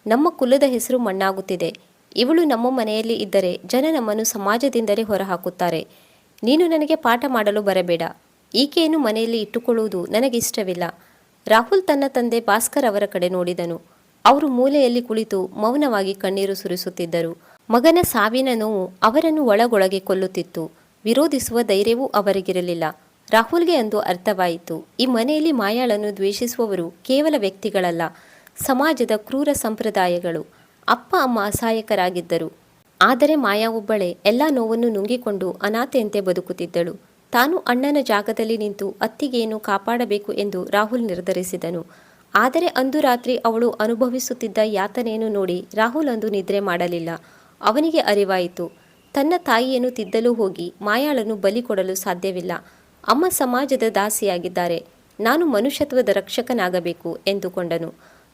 ನಮ್ಮ ಕುಲದ ಹೆಸರು ಮಣ್ಣಾಗುತ್ತಿದೆ. ಇವಳು ನಮ್ಮ ಮನೆಯಲ್ಲಿ ಇದ್ದರೆ ಜನ ನಮ್ಮನ್ನು ಸಮಾಜದಿಂದಲೇ ಹೊರಹಾಕುತ್ತಾರೆ. ನೀನು ನನಗೆ ಪಾಠ ಮಾಡಲು ಬರಬೇಡ. ಈಕೆಯನ್ನು ಮನೆಯಲ್ಲಿ ಇಟ್ಟುಕೊಳ್ಳುವುದು ನನಗಿಷ್ಟವಿಲ್ಲ. ರಾಹುಲ್ ತನ್ನ ತಂದೆ ಭಾಸ್ಕರ್ ಅವರ ಕಡೆ ನೋಡಿದನು. ಅವರು ಮೂಲೆಯಲ್ಲಿ ಕುಳಿತು ಮೌನವಾಗಿ ಕಣ್ಣೀರು ಸುರಿಸುತ್ತಿದ್ದರು. ಮಗನ ಸಾವಿನ ನೋವು ಅವರನ್ನು ಒಳಗೊಳಗೆ ಕೊಲ್ಲುತ್ತಿತ್ತು. ವಿರೋಧಿಸುವ ಧೈರ್ಯವೂ ಅವರಿಗಿರಲಿಲ್ಲ. ರಾಹುಲ್ಗೆ ಅಂದು ಅರ್ಥವಾಯಿತು, ಈ ಮನೆಯಲ್ಲಿ ಮಾಯಾಳನ್ನು ದ್ವೇಷಿಸುವವರು ಕೇವಲ ವ್ಯಕ್ತಿಗಳಲ್ಲ, ಸಮಾಜದ ಕ್ರೂರ ಸಂಪ್ರದಾಯಗಳು. ಅಪ್ಪ ಅಮ್ಮ ಅಸಹಾಯಕರಾಗಿದ್ದರು. ಆದರೆ ಮಾಯಾ ಒಬ್ಬಳೇ ಎಲ್ಲ ನೋವನ್ನು ನುಂಗಿಕೊಂಡು ಅನಾಥೆಯಂತೆ ಬದುಕುತ್ತಿದ್ದಳು. ತಾನು ಅಣ್ಣನ ಜಾಗದಲ್ಲಿ ನಿಂತು ಅತ್ತಿಗೆಯನ್ನು ಕಾಪಾಡಬೇಕು ಎಂದು ರಾಹುಲ್ ನಿರ್ಧರಿಸಿದನು. ಆದರೆ ಅಂದು ರಾತ್ರಿ ಅವಳು ಅನುಭವಿಸುತ್ತಿದ್ದ ಯಾತನೆಯನ್ನು ನೋಡಿ ರಾಹುಲ್ ಅಂದು ನಿದ್ರೆ ಮಾಡಲಿಲ್ಲ. ಅವನಿಗೆ ಅರಿವಾಯಿತು, ತನ್ನ ತಾಯಿಯನ್ನು ತಿದ್ದಲು ಹೋಗಿ ಮಾಯಾಳನ್ನು ಬಲಿ ಕೊಡಲು ಸಾಧ್ಯವಿಲ್ಲ. ಅಮ್ಮ ಸಮಾಜದ ದಾಸಿಯಾಗಿದ್ದಾರೆ. ನಾನು ಮನುಷ್ಯತ್ವದ ರಕ್ಷಕನಾಗಬೇಕು ಎಂದುಕೊಂಡನು.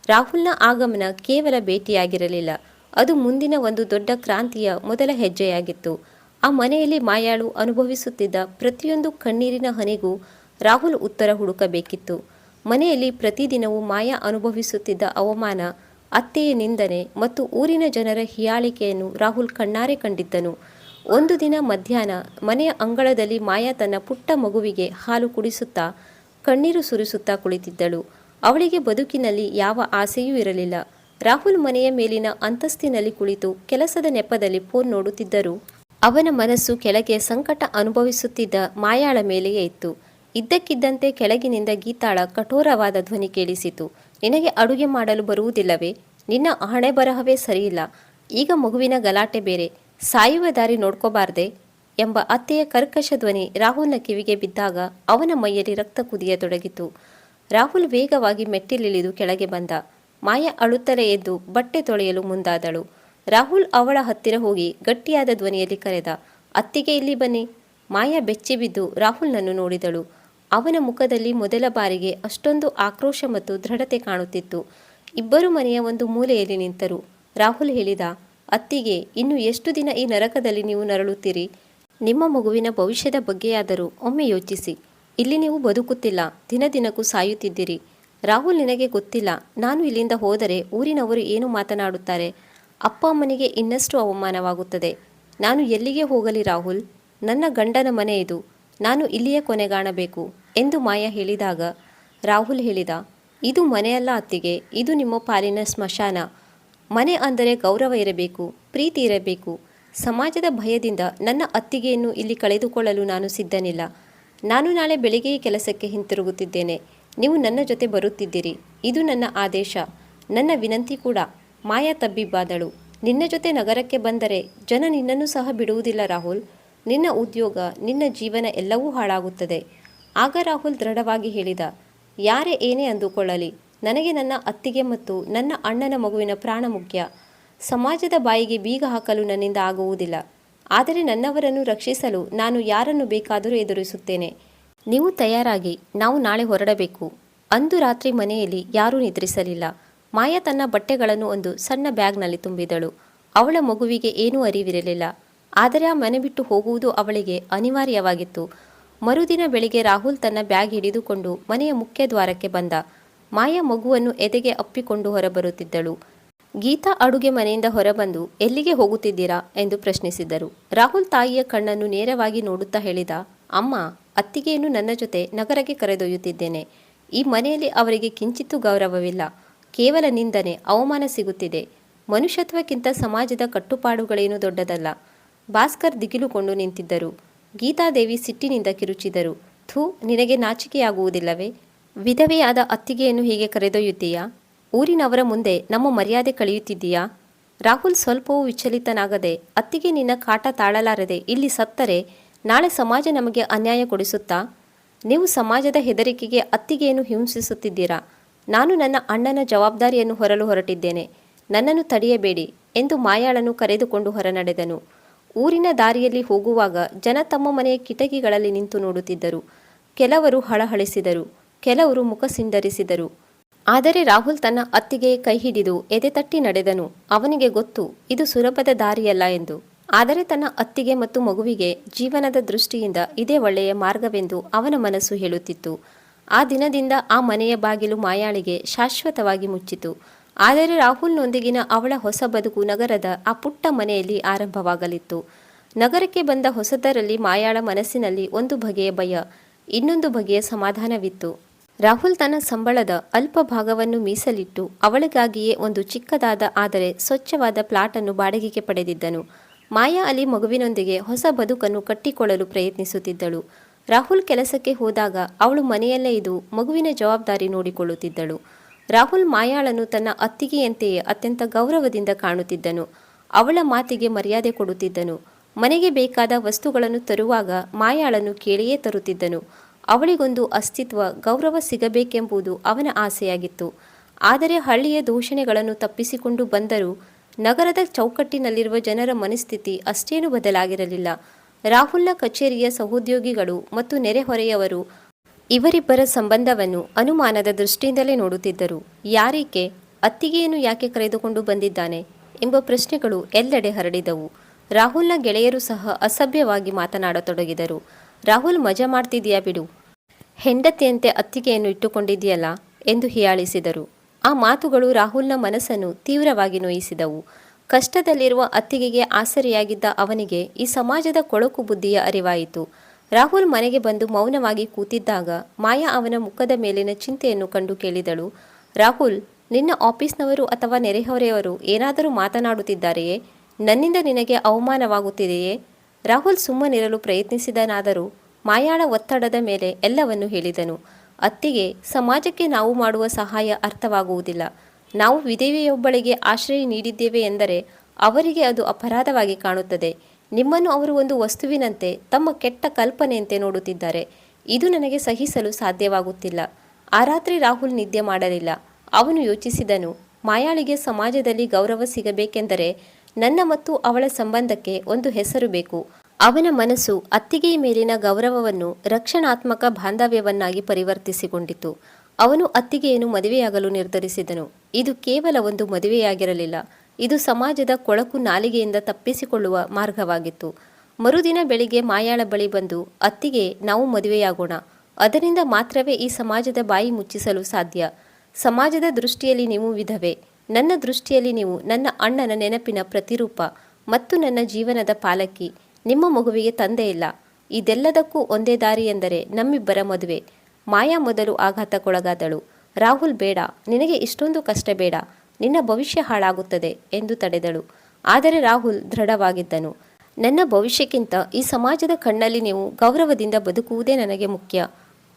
ರಾಹುಲ್ನ ಆಗಮನ ಕೇವಲ ಭೇಟಿಯಾಗಿರಲಿಲ್ಲ, ಅದು ಮುಂದಿನ ಒಂದು ದೊಡ್ಡ ಕ್ರಾಂತಿಯ ಮೊದಲ ಹೆಜ್ಜೆಯಾಗಿತ್ತು. ಆ ಮನೆಯಲ್ಲಿ ಮಾಯಾಳು ಅನುಭವಿಸುತ್ತಿದ್ದ ಪ್ರತಿಯೊಂದು ಕಣ್ಣೀರಿನ ಹನಿಗೂ ರಾಹುಲ್ ಉತ್ತರ ಹುಡುಕಬೇಕಿತ್ತು. ಮನೆಯಲ್ಲಿ ಪ್ರತಿದಿನವೂ ಮಾಯಾ ಅನುಭವಿಸುತ್ತಿದ್ದ ಅವಮಾನ, ಅತ್ತೆಯ ನಿಂದನೆ ಮತ್ತು ಊರಿನ ಜನರ ಹೀಯಾಳಿಕೆಯನ್ನು ರಾಹುಲ್ ಕಣ್ಣಾರೆ ಕಂಡಿದ್ದನು. ಒಂದು ದಿನ ಮಧ್ಯಾಹ್ನ ಮನೆಯ ಅಂಗಳದಲ್ಲಿ ಮಾಯಾ ತನ್ನ ಪುಟ್ಟ ಮಗುವಿಗೆ ಹಾಲು ಕುಡಿಸುತ್ತಾ ಕಣ್ಣೀರು ಸುರಿಸುತ್ತಾ ಕುಳಿತಿದ್ದಳು. ಅವಳಿಗೆ ಬದುಕಿನಲ್ಲಿ ಯಾವ ಆಸೆಯೂ ಇರಲಿಲ್ಲ. ರಾಹುಲ್ ಮನೆಯ ಮೇಲಿನ ಅಂತಸ್ತಿನಲ್ಲಿ ಕುಳಿತು ಕೆಲಸದ ನೆಪದಲ್ಲಿ ಫೋನ್ ನೋಡುತ್ತಿದ್ದರೂ ಅವನ ಮನಸ್ಸು ಕೆಳಗೆ ಸಂಕಟ ಅನುಭವಿಸುತ್ತಿದ್ದ ಮಾಯಾಳ ಮೇಲೆಯೇ ಇತ್ತು. ಇದ್ದಕ್ಕಿದ್ದಂತೆ ಕೆಳಗಿನಿಂದ ಗೀತಾಳ ಕಠೋರವಾದ ಧ್ವನಿ ಕೇಳಿಸಿತು. ನಿನಗೆ ಅಡುಗೆ ಮಾಡಲು ಬರುವುದಿಲ್ಲವೇ? ನಿನ್ನ ಹಣೆ ಬರಹವೇ ಸರಿಯಿಲ್ಲ. ಈಗ ಮಗುವಿನ ಗಲಾಟೆ ಬೇರೆ. ಸಾಯುವ ದಾರಿ ನೋಡ್ಕೋಬಾರ್ದೆ ಎಂಬ ಅತ್ತೆಯ ಕರ್ಕಶ ಧ್ವನಿ ರಾಹುಲ್ನ ಕಿವಿಗೆ ಬಿದ್ದಾಗ ಅವನ ಮೈಯಲ್ಲಿ ರಕ್ತ ಕುದಿಯತೊಡಗಿತು. ರಾಹುಲ್ ವೇಗವಾಗಿ ಮೆಟ್ಟಿಲಿಳಿದು ಕೆಳಗೆ ಬಂದ. ಮಾಯಾ ಅಳುತ್ತಲೇ ಎದ್ದು ಬಟ್ಟೆ ತೊಳೆಯಲು ಮುಂದಾದಳು. ರಾಹುಲ್ ಅವಳ ಹತ್ತಿರ ಹೋಗಿ ಗಟ್ಟಿಯಾದ ಧ್ವನಿಯಲ್ಲಿ ಕರೆದ, ಅತ್ತಿಗೆ ಇಲ್ಲಿ ಬನ್ನಿ. ಮಾಯಾ ಬೆಚ್ಚಿ ಬಿದ್ದು ರಾಹುಲ್ನನ್ನು ನೋಡಿದಳು. ಅವನ ಮುಖದಲ್ಲಿ ಮೊದಲ ಬಾರಿಗೆ ಅಷ್ಟೊಂದು ಆಕ್ರೋಶ ಮತ್ತು ದೃಢತೆ ಕಾಣುತ್ತಿತ್ತು. ಇಬ್ಬರು ಮನೆಯ ಒಂದು ಮೂಲೆಯಲ್ಲಿ ನಿಂತರು. ರಾಹುಲ್ ಹೇಳಿದ, ಅತ್ತಿಗೆ, ಇನ್ನು ಎಷ್ಟು ದಿನ ಈ ನರಕದಲ್ಲಿ ನೀವು ನರಳುತ್ತೀರಿ? ನಿಮ್ಮ ಮಗುವಿನ ಭವಿಷ್ಯದ ಬಗ್ಗೆಯಾದರೂ ಒಮ್ಮೆ ಯೋಚಿಸಿ. ಇಲ್ಲಿ ನೀವು ಬದುಕುತ್ತಿಲ್ಲ, ದಿನ ದಿನಕ್ಕೂ ಸಾಯುತ್ತಿದ್ದೀರಿ. ರಾಹುಲ್, ನಿನಗೆ ಗೊತ್ತಿಲ್ಲ, ನಾನು ಇಲ್ಲಿಂದ ಹೋದರೆ ಊರಿನವರು ಏನು ಮಾತನಾಡುತ್ತಾರೆ? ಅಪ್ಪ ಅಮ್ಮನಿಗೆ ಇನ್ನಷ್ಟು ಅವಮಾನವಾಗುತ್ತದೆ. ನಾನು ಎಲ್ಲಿಗೆ ಹೋಗಲಿ ರಾಹುಲ್? ನನ್ನ ಗಂಡನ ಮನೆ ಇದು. ನಾನು ಇಲ್ಲಿಯೇ ಕೊನೆಗಾಣಬೇಕು ಎಂದು ಮಾಯಾ ಹೇಳಿದಾಗ ರಾಹುಲ್ ಹೇಳಿದ, ಇದು ಮನೆಯಲ್ಲ ಅತ್ತಿಗೆ, ಇದು ನಿಮ್ಮ ಪಾಲಿನ ಸ್ಮಶಾನ. ಮನೆ ಅಂದರೆ ಗೌರವ ಇರಬೇಕು, ಪ್ರೀತಿ ಇರಬೇಕು. ಸಮಾಜದ ಭಯದಿಂದ ನನ್ನ ಅತ್ತಿಗೆಯನ್ನು ಇಲ್ಲಿ ಕಳೆದುಕೊಳ್ಳಲು ನಾನು ಸಿದ್ಧನಿಲ್ಲ. ನಾನು ನಾಳೆ ಬೆಳಿಗ್ಗೆಯೇ ಕೆಲಸಕ್ಕೆ ಹಿಂತಿರುಗುತ್ತಿದ್ದೇನೆ. ನೀವು ನನ್ನ ಜೊತೆ ಬರುತ್ತಿದ್ದೀರಿ. ಇದು ನನ್ನ ಆದೇಶ, ನನ್ನ ವಿನಂತಿ ಕೂಡ. ಮಾಯಾ ತಬ್ಬಿಬ್ಬಾದಳು. ನಿನ್ನ ಜೊತೆ ನಗರಕ್ಕೆ ಬಂದರೆ ಜನ ನಿನ್ನನ್ನು ಸಹ ಬಿಡುವುದಿಲ್ಲ ರಾಹುಲ್. ನಿನ್ನ ಉದ್ಯೋಗ, ನಿನ್ನ ಜೀವನ ಎಲ್ಲವೂ ಹಾಳಾಗುತ್ತದೆ. ಆಗ ರಾಹುಲ್ ದೃಢವಾಗಿ ಹೇಳಿದ, ಯಾರೇ ಏನೇ ಅಂದುಕೊಳ್ಳಲಿ, ನನಗೆ ನನ್ನ ಅತ್ತಿಗೆ ಮತ್ತು ನನ್ನ ಅಣ್ಣನ ಮಗುವಿನ ಪ್ರಾಣ ಮುಖ್ಯ. ಸಮಾಜದ ಬಾಯಿಗೆ ಬೀಗ ಹಾಕಲು ನನ್ನಿಂದ ಆಗುವುದಿಲ್ಲ. ಆದರೆ ನನ್ನವರನ್ನು ರಕ್ಷಿಸಲು ನಾನು ಯಾರನ್ನು ಬೇಕಾದರೂ ಎದುರಿಸುತ್ತೇನೆ. ನೀವು ತಯಾರಾಗಿ, ನಾವು ನಾಳೆ ಹೊರಡಬೇಕು. ಅಂದು ರಾತ್ರಿ ಮನೆಯಲ್ಲಿ ಯಾರೂ ನಿದ್ರಿಸಲಿಲ್ಲ. ಮಾಯಾ ತನ್ನ ಬಟ್ಟೆಗಳನ್ನು ಒಂದು ಸಣ್ಣ ಬ್ಯಾಗ್ನಲ್ಲಿ ತುಂಬಿದಳು. ಅವಳ ಮಗುವಿಗೆ ಏನೂ ಅರಿವಿರಲಿಲ್ಲ. ಆದರೆ ಆ ಮನೆ ಬಿಟ್ಟು ಹೋಗುವುದು ಅವಳಿಗೆ ಅನಿವಾರ್ಯವಾಗಿತ್ತು. ಮರುದಿನ ಬೆಳಿಗ್ಗೆ ರಾಹುಲ್ ತನ್ನ ಬ್ಯಾಗ್ ಹಿಡಿದುಕೊಂಡು ಮನೆಯ ಮುಖ್ಯ ದ್ವಾರಕ್ಕೆ ಬಂದ. ಮಾಯಾ ಮಗುವನ್ನು ಎದೆಗೆ ಅಪ್ಪಿಕೊಂಡು ಹೊರಬರುತ್ತಿದ್ದಳು. ಗೀತಾ ಅಡುಗೆ ಮನೆಯಿಂದ ಹೊರಬಂದು, ಎಲ್ಲಿಗೆ ಹೋಗುತ್ತಿದ್ದೀರಾ ಎಂದು ಪ್ರಶ್ನಿಸಿದರು. ರಾಹುಲ್ ತಾಯಿಯ ಕಣ್ಣನ್ನು ನೇರವಾಗಿ ನೋಡುತ್ತಾ ಹೇಳಿದ, ಅಮ್ಮ, ಅತ್ತಿಗೆಯನ್ನು ನನ್ನ ಜೊತೆ ನಗರಕ್ಕೆ ಕರೆದೊಯ್ಯುತ್ತಿದ್ದೇನೆ. ಈ ಮನೆಯಲ್ಲಿ ಅವರಿಗೆ ಕಿಂಚಿತ್ತೂ ಗೌರವವಿಲ್ಲ. ಕೇವಲ ನಿಂದನೆ, ಅವಮಾನ ಸಿಗುತ್ತಿದೆ. ಮನುಷ್ಯತ್ವಕ್ಕಿಂತ ಸಮಾಜದ ಕಟ್ಟುಪಾಡುಗಳೇನು ದೊಡ್ಡದಲ್ಲ. ಭಾಸ್ಕರ್ ದಿಗಿಲುಕೊಂಡು ನಿಂತಿದ್ದರು. ಗೀತಾದೇವಿ ಸಿಟ್ಟಿನಿಂದ ಕಿರುಚಿದರು. ಥೂ, ನಿನಗೆ ನಾಚಿಕೆಯಾಗುವುದಿಲ್ಲವೇ? ವಿಧವೆಯಾದ ಅತ್ತಿಗೆಯನ್ನು ಹೀಗೆ ಕರೆದೊಯ್ಯುತ್ತೀಯಾ? ಊರಿನವರ ಮುಂದೆ ನಮ್ಮ ಮರ್ಯಾದೆ ಕಳೆಯುತ್ತಿದ್ದೀಯಾ? ರಾಹುಲ್ ಸ್ವಲ್ಪವೂ ವಿಚಲಿತನಾಗದೆ, ಅತ್ತಿಗೆ ನಿನ್ನ ಕಾಟ ತಾಳಲಾರದೆ ಇಲ್ಲಿ ಸತ್ತರೆ ನಾಳೆ ಸಮಾಜ ನಮಗೆ ಅನ್ಯಾಯ ಕೊಡಿಸುತ್ತಾ? ನೀವು ಸಮಾಜದ ಹೆದರಿಕೆಗೆ ಅತ್ತಿಗೆಯನ್ನು ಹಿಂಸಿಸುತ್ತಿದ್ದೀರಾ. ನಾನು ನನ್ನ ಅಣ್ಣನ ಜವಾಬ್ದಾರಿಯನ್ನು ಹೊರಲು ಹೊರಟಿದ್ದೇನೆ. ನನ್ನನ್ನು ತಡೆಯಬೇಡಿ ಎಂದು ಮಾಯಾಳನ್ನು ಕರೆದುಕೊಂಡು ಹೊರನಡೆದನು. ಊರಿನ ದಾರಿಯಲ್ಲಿ ಹೋಗುವಾಗ ಜನ ತಮ್ಮ ಮನೆಯ ಕಿಟಕಿಗಳಲ್ಲಿ ನಿಂತು ನೋಡುತ್ತಿದ್ದರು. ಕೆಲವರು ಹಳಹಳಿಸಿದರು, ಕೆಲವರು ಮುಖ ಸಿಂಡರಿಸಿದರು. ಆದರೆ ರಾಹುಲ್ ತನ್ನ ಅತ್ತಿಗೆಯ ಕೈ ಹಿಡಿದು ಎದೆತಟ್ಟಿ ನಡೆದನು. ಅವನಿಗೆ ಗೊತ್ತು, ಇದು ಸುಲಭದ ದಾರಿಯಲ್ಲ ಎಂದು. ಆದರೆ ತನ್ನ ಅತ್ತಿಗೆ ಮತ್ತು ಮಗುವಿಗೆ ಜೀವನದ ದೃಷ್ಟಿಯಿಂದ ಇದೇ ಒಳ್ಳೆಯ ಮಾರ್ಗವೆಂದು ಅವನ ಮನಸ್ಸು ಹೇಳುತ್ತಿತ್ತು. ಆ ದಿನದಿಂದ ಆ ಮನೆಯ ಬಾಗಿಲು ಮಾಯಾಳಿಗೆ ಶಾಶ್ವತವಾಗಿ ಮುಚ್ಚಿತು. ಆದರೆ ರಾಹುಲ್ನೊಂದಿಗಿನ ಅವಳ ಹೊಸ ಬದುಕು ನಗರದ ಆ ಪುಟ್ಟ ಮನೆಯಲ್ಲಿ ಆರಂಭವಾಗಲಿತ್ತು. ನಗರಕ್ಕೆ ಬಂದ ಹೊಸದರಲ್ಲಿ ಮಾಯಾಳ ಮನಸ್ಸಿನಲ್ಲಿ ಒಂದು ಬಗೆಯ ಭಯ, ಇನ್ನೊಂದು ಬಗೆಯ ಸಮಾಧಾನವಿತ್ತು. ರಾಹುಲ್ ತನ್ನ ಸಂಬಳದ ಅಲ್ಪ ಭಾಗವನ್ನು ಮೀಸಲಿಟ್ಟು ಅವಳಿಗಾಗಿಯೇ ಒಂದು ಚಿಕ್ಕದಾದ ಆದರೆ ಸ್ವಚ್ಛವಾದ ಪ್ಲಾಟನ್ನು ಬಾಡಿಗೆಗೆ ಪಡೆದಿದ್ದನು. ಮಾಯಾ ಅಲ್ಲಿ ಮಗುವಿನೊಂದಿಗೆ ಹೊಸ ಬದುಕನ್ನು ಕಟ್ಟಿಕೊಳ್ಳಲು ಪ್ರಯತ್ನಿಸುತ್ತಿದ್ದಳು. ರಾಹುಲ್ ಕೆಲಸಕ್ಕೆ ಹೋದಾಗ ಅವಳು ಮನೆಯಲ್ಲೇ ಇದ್ದು ಮಗುವಿನ ಜವಾಬ್ದಾರಿ ನೋಡಿಕೊಳ್ಳುತ್ತಿದ್ದಳು. ರಾಹುಲ್ ಮಾಯಾಳನ್ನು ತನ್ನ ಅತ್ತಿಗೆಯಂತೆಯೇ ಅತ್ಯಂತ ಗೌರವದಿಂದ ಕಾಣುತ್ತಿದ್ದನು. ಅವಳ ಮಾತಿಗೆ ಮರ್ಯಾದೆ ಕೊಡುತ್ತಿದ್ದನು. ಮನೆಗೆ ಬೇಕಾದ ವಸ್ತುಗಳನ್ನು ತರುವಾಗ ಮಾಯಾಳನ್ನು ಕೇಳಿಯೇ ತರುತ್ತಿದ್ದನು. ಅವಳಿಗೊಂದು ಅಸ್ತಿತ್ವ, ಗೌರವ ಸಿಗಬೇಕೆಂಬುದು ಅವನ ಆಸೆಯಾಗಿತ್ತು. ಆದರೆ ಹಳ್ಳಿಯ ದೂಷಣೆಗಳನ್ನು ತಪ್ಪಿಸಿಕೊಂಡು ಬಂದರೂ ನಗರದ ಚೌಕಟ್ಟಿನಲ್ಲಿರುವ ಜನರ ಮನಸ್ಥಿತಿ ಅಷ್ಟೇನೂ ಬದಲಾಗಿರಲಿಲ್ಲ. ರಾಹುಲ್ನ ಕಚೇರಿಯ ಸಹೋದ್ಯೋಗಿಗಳು ಮತ್ತು ನೆರೆಹೊರೆಯವರು ಇವರಿಬ್ಬರ ಸಂಬಂಧವನ್ನು ಅನುಮಾನದ ದೃಷ್ಟಿಯಿಂದಲೇ ನೋಡುತ್ತಿದ್ದರು. ಯಾರೀಕೆ? ಅತ್ತಿಗೆಯನ್ನು ಯಾಕೆ ಕರೆದುಕೊಂಡು ಬಂದಿದ್ದಾನೆ ಎಂಬ ಪ್ರಶ್ನೆಗಳು ಎಲ್ಲೆಡೆ ಹರಡಿದವು. ರಾಹುಲ್ನ ಗೆಳೆಯರು ಸಹ ಅಸಭ್ಯವಾಗಿ ಮಾತನಾಡತೊಡಗಿದರು. ರಾಹುಲ್, ಮಜಾ ಮಾಡ್ತಿದೀಯಾ ಬಿಡು, ಹೆಂಡತಿಯಂತೆ ಅತ್ತಿಗೆಯನ್ನು ಇಟ್ಟುಕೊಂಡಿದೆಯಲ್ಲ ಎಂದು ಹೀಯಾಳಿಸಿದರು. ಆ ಮಾತುಗಳು ರಾಹುಲ್ನ ಮನಸ್ಸನ್ನು ತೀವ್ರವಾಗಿ ನೋಯಿಸಿದವು. ಕಷ್ಟದಲ್ಲಿರುವ ಅತ್ತಿಗೆಗೆ ಆಸರೆಯಾಗಿದ್ದ ಅವನಿಗೆ ಈ ಸಮಾಜದ ಕೊಳಕು ಬುದ್ಧಿಯ ಅರಿವಾಯಿತು. ರಾಹುಲ್ ಮನೆಗೆ ಬಂದು ಮೌನವಾಗಿ ಕೂತಿದ್ದಾಗ ಮಾಯಾ ಅವನ ಮುಖದ ಮೇಲಿನ ಚಿಂತೆಯನ್ನು ಕಂಡು ಕೇಳಿದಳು, ರಾಹುಲ್, ನಿನ್ನ ಆಫೀಸ್ನವರು ಅಥವಾ ನೆರೆಹೊರೆಯವರು ಏನಾದರೂ ಮಾತನಾಡುತ್ತಿದ್ದಾರೆಯೇ? ನನ್ನಿಂದ ನಿನಗೆ ಅವಮಾನವಾಗುತ್ತಿದೆಯೇ? ರಾಹುಲ್ ಸುಮ್ಮನಿರಲು ಪ್ರಯತ್ನಿಸಿದನಾದರೂ ಮಾಯಾಳ ಒತ್ತಡದ ಮೇಲೆ ಎಲ್ಲವನ್ನು ಹೇಳಿದನು. ಅತ್ತಿಗೆ, ಸಮಾಜಕ್ಕೆ ನಾವು ಮಾಡುವ ಸಹಾಯ ಅರ್ಥವಾಗುವುದಿಲ್ಲ. ನಾವು ವಿಧವೆಯೊಬ್ಬಳಿಗೆ ಆಶ್ರಯ ನೀಡಿದ್ದೇವೆ ಎಂದರೆ ಅವರಿಗೆ ಅದು ಅಪರಾಧವಾಗಿ ಕಾಣುತ್ತದೆ. ನಿಮ್ಮನ್ನು ಅವರು ಒಂದು ವಸ್ತುವಿನಂತೆ, ತಮ್ಮ ಕೆಟ್ಟ ಕಲ್ಪನೆಯಂತೆ ನೋಡುತ್ತಿದ್ದಾರೆ. ಇದು ನನಗೆ ಸಹಿಸಲು ಸಾಧ್ಯವಾಗುತ್ತಿಲ್ಲ. ಆ ರಾತ್ರಿ ರಾಹುಲ್ ನಿದ್ದೆ ಮಾಡಲಿಲ್ಲ. ಅವನು ಯೋಚಿಸಿದನು, ಮಾಯಾಳಿಗೆ ಸಮಾಜದಲ್ಲಿ ಗೌರವ ಸಿಗಬೇಕೆಂದರೆ ನನ್ನ ಮತ್ತು ಅವಳ ಸಂಬಂಧಕ್ಕೆ ಒಂದು ಹೆಸರು ಬೇಕು. ಅವನ ಮನಸ್ಸು ಅತ್ತಿಗೆಯ ಮೇಲಿನ ಗೌರವವನ್ನು ರಕ್ಷಣಾತ್ಮಕ ಬಾಂಧವ್ಯವನ್ನಾಗಿ ಪರಿವರ್ತಿಸಿಕೊಂಡಿತು. ಅವನು ಅತ್ತಿಗೆಯನ್ನು ಮದುವೆಯಾಗಲು ನಿರ್ಧರಿಸಿದನು. ಇದು ಕೇವಲ ಒಂದು ಮದುವೆಯಾಗಿರಲಿಲ್ಲ, ಇದು ಸಮಾಜದ ಕೊಳಕು ನಾಲಿಗೆಯಿಂದ ತಪ್ಪಿಸಿಕೊಳ್ಳುವ ಮಾರ್ಗವಾಗಿತ್ತು. ಮರುದಿನ ಬೆಳಿಗ್ಗೆ ಮಾಯಾಳ ಬಳಿ ಬಂದು, ಅತ್ತಿಗೆ, ನಾವು ಮದುವೆಯಾಗೋಣ. ಅದರಿಂದ ಮಾತ್ರವೇ ಈ ಸಮಾಜದ ಬಾಯಿ ಮುಚ್ಚಿಸಲು ಸಾಧ್ಯ. ಸಮಾಜದ ದೃಷ್ಟಿಯಲ್ಲಿ ನೀವು ವಿಧವೆ, ನನ್ನ ದೃಷ್ಟಿಯಲ್ಲಿ ನೀವು ನನ್ನ ಅಣ್ಣನ ನೆನಪಿನ ಪ್ರತಿರೂಪ ಮತ್ತು ನನ್ನ ಜೀವನದ ಪಾಲಕಿ. ನಿಮ್ಮ ಮಗುವಿಗೆ ತಂದೆ ಇಲ್ಲ. ಇದೆಲ್ಲದಕ್ಕೂ ಒಂದೇ ದಾರಿ ಎಂದರೆ ನಮ್ಮಿಬ್ಬರ ಮದುವೆ. ಮಾಯಾ ಮೊದಲು ಆಘಾತಕ್ಕೊಳಗಾದಳು. ರಾಹುಲ್, ಬೇಡ, ನಿನಗೆ ಇಷ್ಟೊಂದು ಕಷ್ಟ ಬೇಡ, ನಿನ್ನ ಭವಿಷ್ಯ ಹಾಳಾಗುತ್ತದೆ ಎಂದು ತಡೆದಳು. ಆದರೆ ರಾಹುಲ್ ದೃಢವಾಗಿದ್ದನು. ನನ್ನ ಭವಿಷ್ಯಕ್ಕಿಂತ ಈ ಸಮಾಜದ ಕಣ್ಣಲ್ಲಿ ನೀವು ಗೌರವದಿಂದ ಬದುಕುವುದೇ ನನಗೆ ಮುಖ್ಯ.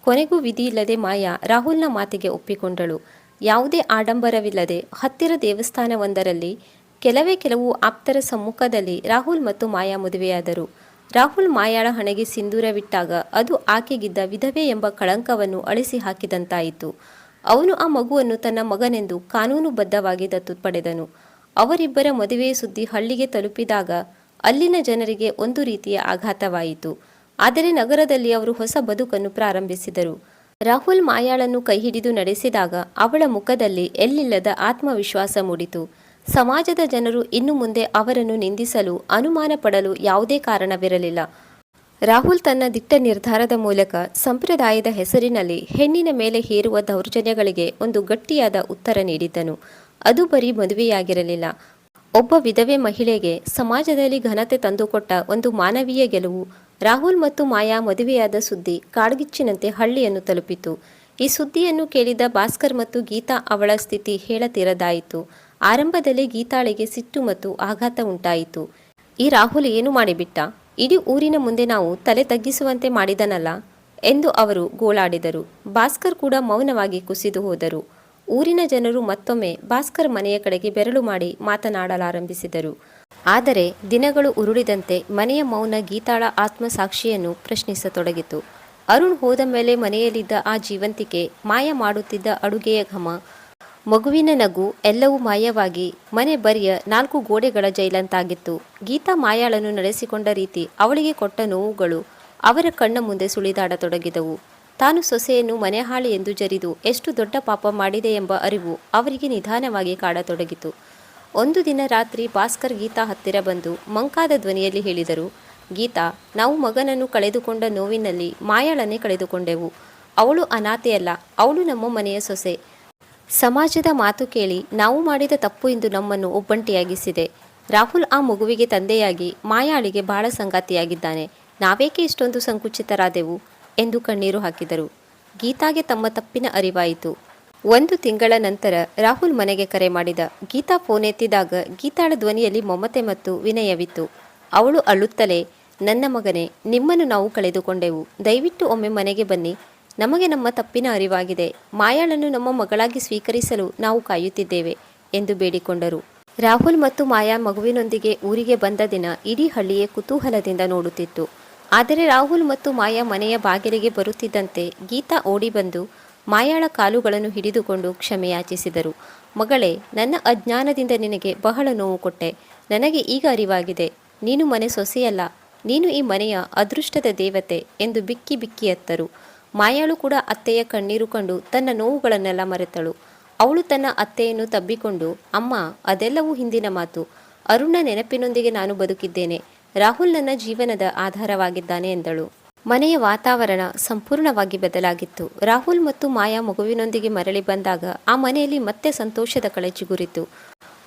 ಕೊನೆಗೂ ವಿಧಿಯಿಲ್ಲದೆ ಮಾಯಾ ರಾಹುಲ್ನ ಮಾತಿಗೆ ಒಪ್ಪಿಕೊಂಡಳು. ಯಾವುದೇ ಆಡಂಬರವಿಲ್ಲದೆ ಹತ್ತಿರ ದೇವಸ್ಥಾನವೊಂದರಲ್ಲಿ ಕೆಲವು ಆಪ್ತರ ಸಮ್ಮುಖದಲ್ಲಿ ರಾಹುಲ್ ಮತ್ತು ಮಾಯಾ ಮದುವೆಯಾದರು. ರಾಹುಲ್ ಮಾಯಾಳ ಹಣೆಗೆ ಸಿಂಧೂರವಿಟ್ಟಾಗ ಅದು ಆಕೆಗಿದ್ದ ವಿಧವೆ ಎಂಬ ಕಳಂಕವನ್ನು ಅಳಿಸಿ ಹಾಕಿದಂತಾಯಿತು. ಅವನು ಆ ಮಗುವನ್ನು ತನ್ನ ಮಗನೆಂದು ಕಾನೂನುಬದ್ಧವಾಗಿ ದತ್ತು ಪಡೆದನು. ಅವರಿಬ್ಬರ ಮದುವೆಯ ಸುದ್ದಿ ಹಳ್ಳಿಗೆ ತಲುಪಿದಾಗ ಅಲ್ಲಿನ ಜನರಿಗೆ ಒಂದು ರೀತಿಯ ಆಘಾತವಾಯಿತು. ಆದರೆ ನಗರದಲ್ಲಿ ಅವರು ಹೊಸ ಬದುಕನ್ನು ಪ್ರಾರಂಭಿಸಿದರು. ರಾಹುಲ್ ಮಾಯಾಳನ್ನು ಕೈಹಿಡಿದು ನಡೆಸಿದಾಗ ಅವಳ ಮುಖದಲ್ಲಿ ಎಲ್ಲಿಲ್ಲದ ಆತ್ಮವಿಶ್ವಾಸ ಮೂಡಿತು. ಸಮಾಜದ ಜನರು ಇನ್ನು ಮುಂದೆ ಅವರನ್ನು ನಿಂದಿಸಲು, ಅನುಮಾನ ಪಡಲು ಯಾವುದೇ ಕಾರಣವಿರಲಿಲ್ಲ. ರಾಹುಲ್ ತನ್ನ ದಿಟ್ಟ ನಿರ್ಧಾರದ ಮೂಲಕ ಸಂಪ್ರದಾಯದ ಹೆಸರಿನಲ್ಲಿ ಹೆಣ್ಣಿನ ಮೇಲೆ ಹೇರುವ ದೌರ್ಜನ್ಯಗಳಿಗೆ ಒಂದು ಗಟ್ಟಿಯಾದ ಉತ್ತರ ನೀಡಿದ್ದನು. ಅದು ಬರೀ ಮದುವೆಯಾಗಿರಲಿಲ್ಲ, ಒಬ್ಬ ವಿಧವೆ ಮಹಿಳೆಗೆ ಸಮಾಜದಲ್ಲಿ ಘನತೆ ತಂದುಕೊಟ್ಟ ಒಂದು ಮಾನವೀಯ ಗೆಲುವು. ರಾಹುಲ್ ಮತ್ತು ಮಾಯಾ ಮದುವೆಯಾದ ಸುದ್ದಿ ಕಾಡ್ಗಿಚ್ಚಿನಂತೆ ಹಳ್ಳಿಯನ್ನು ತಲುಪಿತು. ಈ ಸುದ್ದಿಯನ್ನು ಕೇಳಿದ ಭಾಸ್ಕರ್ ಮತ್ತು ಗೀತಾ ಅವಳ ಸ್ಥಿತಿ ಹೇಳತೀರದಾಯಿತು. ಆರಂಭದಲ್ಲಿ ಗೀತಾಳಿಗೆ ಸಿಟ್ಟು ಮತ್ತು ಆಘಾತ ಉಂಟಾಯಿತು. ಈ ರಾಹುಲ್ ಏನು ಮಾಡಿಬಿಟ್ಟ? ಇಡೀ ಊರಿನ ಮುಂದೆ ನಾವು ತಲೆ ತಗ್ಗಿಸುವಂತೆ ಮಾಡಿದನಲ್ಲ ಎಂದು ಅವರು ಗೋಳಾಡಿದರು. ಭಾಸ್ಕರ್ ಕೂಡ ಮೌನವಾಗಿ ಕುಸಿದು ಹೋದರು. ಊರಿನ ಜನರು ಮತ್ತೊಮ್ಮೆ ಭಾಸ್ಕರ್ ಮನೆಯ ಕಡೆಗೆ ಬೆರಳು ಮಾಡಿ ಮಾತನಾಡಲಾರಂಭಿಸಿದರು. ಆದರೆ ದಿನಗಳು ಉರುಳಿದಂತೆ ಮನೆಯ ಮೌನ ಗೀತಾಳ ಆತ್ಮಸಾಕ್ಷಿಯನ್ನು ಪ್ರಶ್ನಿಸತೊಡಗಿತು. ಅರುಣ್ ಹೋದ ಮೇಲೆ ಮನೆಯಲ್ಲಿದ್ದ ಆ ಜೀವಂತಿಕೆ, ಮಾಯ ಮಾಡುತ್ತಿದ್ದ ಅಡುಗೆಯ ಘಮ, ಮಗುವಿನ ನಗು ಎಲ್ಲವೂ ಮಾಯವಾಗಿ ಮನೆ ಬರಿಯ 4 ಗೋಡೆಗಳ ಜೈಲಂತಾಗಿತ್ತು. ಗೀತಾ ಮಾಯಾಳನ್ನು ನಡೆಸಿಕೊಂಡ ರೀತಿ, ಅವಳಿಗೆ ಕೊಟ್ಟ ನೋವುಗಳು ಅವರ ಕಣ್ಣ ಮುಂದೆ ಸುಳಿದಾಡತೊಡಗಿದವು. ತಾನು ಸೊಸೆಯನ್ನು ಮನೆಹಾಳಿ ಎಂದು ಜರಿದು ಎಷ್ಟು ದೊಡ್ಡ ಪಾಪ ಮಾಡಿದೆ ಎಂಬ ಅರಿವು ಅವರಿಗೆ ನಿಧಾನವಾಗಿ ಕಾಡತೊಡಗಿತು. ಒಂದು ದಿನ ರಾತ್ರಿ ಭಾಸ್ಕರ್ ಗೀತಾ ಹತ್ತಿರ ಬಂದು ಮಂಕಾದ ಧ್ವನಿಯಲ್ಲಿ ಹೇಳಿದರು, ಗೀತಾ, ನಾವು ಮಗನನ್ನು ಕಳೆದುಕೊಂಡ ನೋವಿನಲ್ಲಿ ಮಾಯಾಳನ್ನೇ ಕಳೆದುಕೊಂಡೆವು. ಅವಳು ಅನಾಥೆಯಲ್ಲ, ಅವಳು ನಮ್ಮ ಮನೆಯ ಸೊಸೆ. ಸಮಾಜದ ಮಾತು ಕೇಳಿ ನಾವು ಮಾಡಿದ ತಪ್ಪು ಇಂದು ನಮ್ಮನ್ನು ಒಬ್ಬಂಟಿಯಾಗಿಸಿದೆ. ರಾಹುಲ್ ಆ ಮಗುವಿಗೆ ತಂದೆಯಾಗಿ ಮಾಯಾಳಿಗೆ ಬಹಳ ಸಂಗಾತಿಯಾಗಿದ್ದಾನೆ. ನಾವೇಕೆ ಇಷ್ಟೊಂದು ಸಂಕುಚಿತರಾದೆವು ಎಂದು ಕಣ್ಣೀರು ಹಾಕಿದರು. ಗೀತಾಗೆ ತಮ್ಮ ತಪ್ಪಿನ ಅರಿವಾಯಿತು. 1 ತಿಂಗಳ ನಂತರ ರಾಹುಲ್ ಮನೆಗೆ ಕರೆ ಮಾಡಿದ. ಗೀತಾ ಫೋನ್ ಎತ್ತಿದಾಗ ಗೀತಾಳ ಧ್ವನಿಯಲ್ಲಿ ಮಮತೆ ಮತ್ತು ವಿನಯವಿತ್ತು. ಅವಳು ಅಳುತ್ತಲೇ, ನನ್ನ ಮಗನೇ, ನಿಮ್ಮನ್ನು ನಾವು ಕಳೆದುಕೊಂಡೆವು. ದಯವಿಟ್ಟು ಒಮ್ಮೆ ಮನೆಗೆ ಬನ್ನಿ. ನಮಗೆ ನಮ್ಮ ತಪ್ಪಿನ ಅರಿವಾಗಿದೆ. ಮಾಯಾಳನ್ನು ನಮ್ಮ ಮಗಳಾಗಿ ಸ್ವೀಕರಿಸಲು ನಾವು ಕಾಯುತ್ತಿದ್ದೇವೆ ಎಂದು ಬೇಡಿಕೊಂಡರು. ರಾಹುಲ್ ಮತ್ತು ಮಾಯಾ ಮಗುವಿನೊಂದಿಗೆ ಊರಿಗೆ ಬಂದ ದಿನ ಇಡೀ ಹಳ್ಳಿಯೇ ಕುತೂಹಲದಿಂದ ನೋಡುತ್ತಿತ್ತು. ಆದರೆ ರಾಹುಲ್ ಮತ್ತು ಮಾಯಾ ಮನೆಯ ಬಾಗಿಲಿಗೆ ಬರುತ್ತಿದ್ದಂತೆ ಗೀತಾ ಓಡಿ ಬಂದು ಮಾಯಾಳ ಕಾಲುಗಳನ್ನು ಹಿಡಿದುಕೊಂಡು ಕ್ಷಮೆಯಾಚಿಸಿದರು. ಮಗಳೇ, ನನ್ನ ಅಜ್ಞಾನದಿಂದ ನಿನಗೆ ಬಹಳ ನೋವು ಕೊಟ್ಟೆ. ನನಗೆ ಈಗ ಅರಿವಾಗಿದೆ. ನೀನು ಮನೆ ಸೊಸೆಯಲ್ಲ, ನೀನು ಈ ಮನೆಯ ಅದೃಷ್ಟದ ದೇವತೆ ಎಂದು ಬಿಕ್ಕಿ ಬಿಕ್ಕಿ ಅತ್ತರು. ಮಾಯಾಳು ಕೂಡ ಅತ್ತೆಯ ಕಣ್ಣೀರು ಕಂಡು ತನ್ನ ನೋವುಗಳನ್ನೆಲ್ಲ ಮರೆತಳು. ಅವಳು ತನ್ನ ಅತ್ತೆಯನ್ನು ತಬ್ಬಿಕೊಂಡು, ಅಮ್ಮ, ಅದೆಲ್ಲವೂ ಹಿಂದಿನ ಮಾತು. ಅರುಣ್ನ ನೆನಪಿನೊಂದಿಗೆ ನಾನು ಬದುಕಿದ್ದೇನೆ. ರಾಹುಲ್ ನನ್ನ ಜೀವನದ ಆಧಾರವಾಗಿದ್ದಾನೆ ಎಂದಳು. ಮನೆಯ ವಾತಾವರಣ ಸಂಪೂರ್ಣವಾಗಿ ಬದಲಾಗಿತ್ತು. ರಾಹುಲ್ ಮತ್ತು ಮಾಯಾ ಮಗುವಿನೊಂದಿಗೆ ಮರಳಿ ಬಂದಾಗ ಆ ಮನೆಯಲ್ಲಿ ಮತ್ತೆ ಸಂತೋಷದ ಕಳೆ ಚಿಗುರಿತು.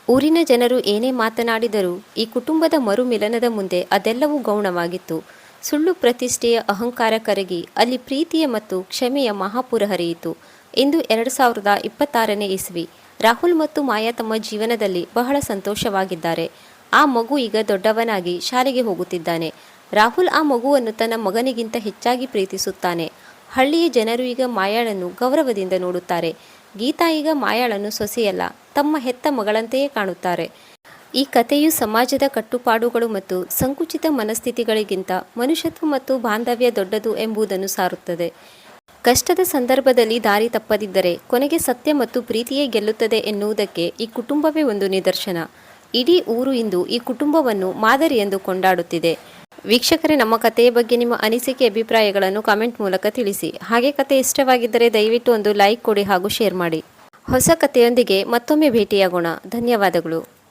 ಊರಿನ ಜನರು ಏನೇ ಮಾತನಾಡಿದರೂ ಈ ಕುಟುಂಬದ ಮರುಮಿಲನದ ಮುಂದೆ ಅದೆಲ್ಲವೂ ಗೌಣವಾಗಿತ್ತು. ಸುಳ್ಳು ಪ್ರತಿಷ್ಠೆಯ ಅಹಂಕಾರ ಕರಗಿ ಅಲ್ಲಿ ಪ್ರೀತಿಯ ಮತ್ತು ಕ್ಷಮೆಯ ಮಹಾಪುರ ಹರಿಯಿತು. ಇಂದು 2026ನೇ ಇಸ್ವಿ. ರಾಹುಲ್ ಮತ್ತು ಮಾಯಾ ತಮ್ಮ ಜೀವನದಲ್ಲಿ ಬಹಳ ಸಂತೋಷವಾಗಿದ್ದಾರೆ. ಆ ಮಗು ಈಗ ದೊಡ್ಡವನಾಗಿ ಶಾಲೆಗೆ ಹೋಗುತ್ತಿದ್ದಾನೆ. ರಾಹುಲ್ ಆ ಮಗುವನ್ನು ತನ್ನ ಮಗನಿಗಿಂತ ಹೆಚ್ಚಾಗಿ ಪ್ರೀತಿಸುತ್ತಾನೆ. ಹಳ್ಳಿಯ ಜನರು ಈಗ ಮಾಯಾಳನ್ನು ಗೌರವದಿಂದ ನೋಡುತ್ತಾರೆ. ಗೀತಾ ಈಗ ಮಾಯಾಳನ್ನು ಸೊಸೆಯಲ್ಲ, ತಮ್ಮ ಹೆತ್ತ ಮಗಳಂತೆಯೇ ಕಾಣುತ್ತಾರೆ. ಈ ಕಥೆಯು ಸಮಾಜದ ಕಟ್ಟುಪಾಡುಗಳು ಮತ್ತು ಸಂಕುಚಿತ ಮನಸ್ಥಿತಿಗಳಿಗಿಂತ ಮನುಷ್ಯತ್ವ ಮತ್ತು ಬಾಂಧವ್ಯ ದೊಡ್ಡದು ಎಂಬುದನ್ನು ಸಾರುತ್ತದೆ. ಕಷ್ಟದ ಸಂದರ್ಭದಲ್ಲಿ ದಾರಿ ತಪ್ಪದಿದ್ದರೆ ಕೊನೆಗೆ ಸತ್ಯ ಮತ್ತು ಪ್ರೀತಿಯೇ ಗೆಲ್ಲುತ್ತದೆ ಎನ್ನುವುದಕ್ಕೆ ಈ ಕುಟುಂಬವೇ ಒಂದು ನಿದರ್ಶನ. ಇಡೀ ಊರು ಇಂದು ಈ ಕುಟುಂಬವನ್ನು ಮಾದರಿ ಎಂದು ಕೊಂಡಾಡುತ್ತಿದೆ. ವೀಕ್ಷಕರೇ, ನಮ್ಮ ಕಥೆಯ ಬಗ್ಗೆ ನಿಮ್ಮ ಅನಿಸಿಕೆ ಅಭಿಪ್ರಾಯಗಳನ್ನು ಕಾಮೆಂಟ್ ಮೂಲಕ ತಿಳಿಸಿ. ಹಾಗೆ ಕತೆ ಇಷ್ಟವಾಗಿದ್ದರೆ ದಯವಿಟ್ಟು ಒಂದು ಲೈಕ್ ಕೊಡಿ ಹಾಗೂ ಶೇರ್ ಮಾಡಿ. ಹೊಸ ಕಥೆಯೊಂದಿಗೆ ಮತ್ತೊಮ್ಮೆ ಭೇಟಿಯಾಗೋಣ. ಧನ್ಯವಾದಗಳು.